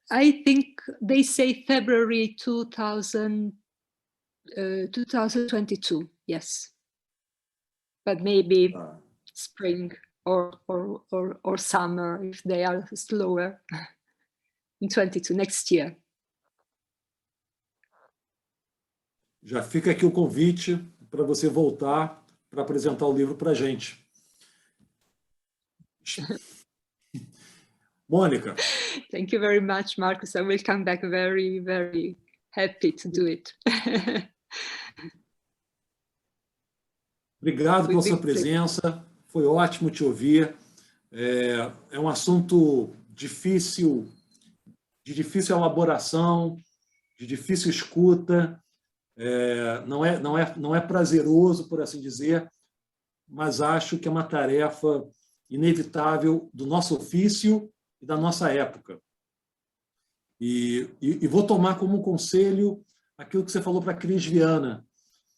I think they say February 2022, yes. But maybe spring or summer if they are slower in 22, next year. Já fica aqui o convite para você voltar para apresentar o livro para a gente. Mônica. Thank you very much, Marcus. I will come back very happy to do it. Obrigado pela sua presença. Foi ótimo te ouvir. É um assunto difícil, de difícil elaboração, de difícil escuta. Não é prazeroso, por assim dizer, mas acho que é uma tarefa inevitável do nosso ofício e da nossa época. E vou tomar como conselho aquilo que você falou para a Cris Viana,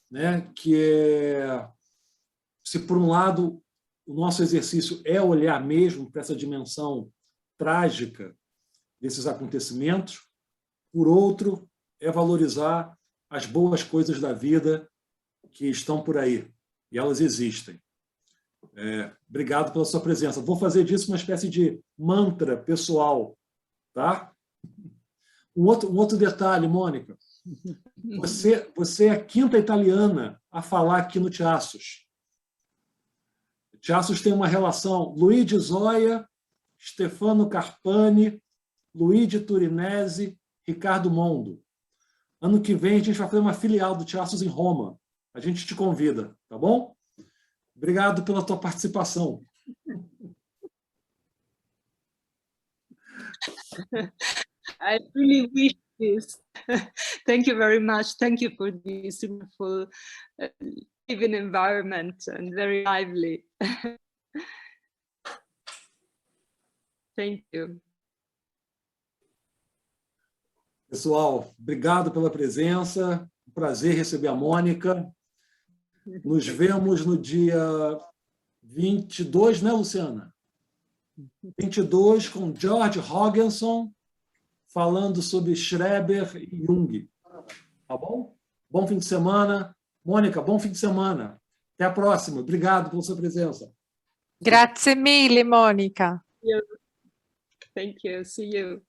né? Que é, se por um lado o nosso exercício é olhar mesmo para essa dimensão trágica desses acontecimentos, por outro é valorizar as boas coisas da vida que estão por aí, e elas existem. Obrigado pela sua presença. Vou fazer disso uma espécie de mantra pessoal, tá? Um outro detalhe, Mônica. Você é a quinta italiana a falar aqui no Tiassos. Tiassos tem uma relação Luigi Zoia, Stefano Carpani, Luigi Turinese, Ricardo Mondo. Ano que vem a gente vai fazer uma filial do Tiassos em Roma. A gente te convida, tá bom? Obrigado pela tua participação. I really wish this. Thank you very much. Thank you for this beautiful living environment and very lively. Thank you. Pessoal, obrigado pela presença. Um prazer receber a Mônica. Nos vemos no dia 22, né, Luciana? 22, com George Hogginson, falando sobre Schreber e Jung. Tá bom? Bom fim de semana. Mônica, bom fim de semana. Até a próxima. Obrigado pela sua presença. Grazie mille, Mônica. Thank you. See you.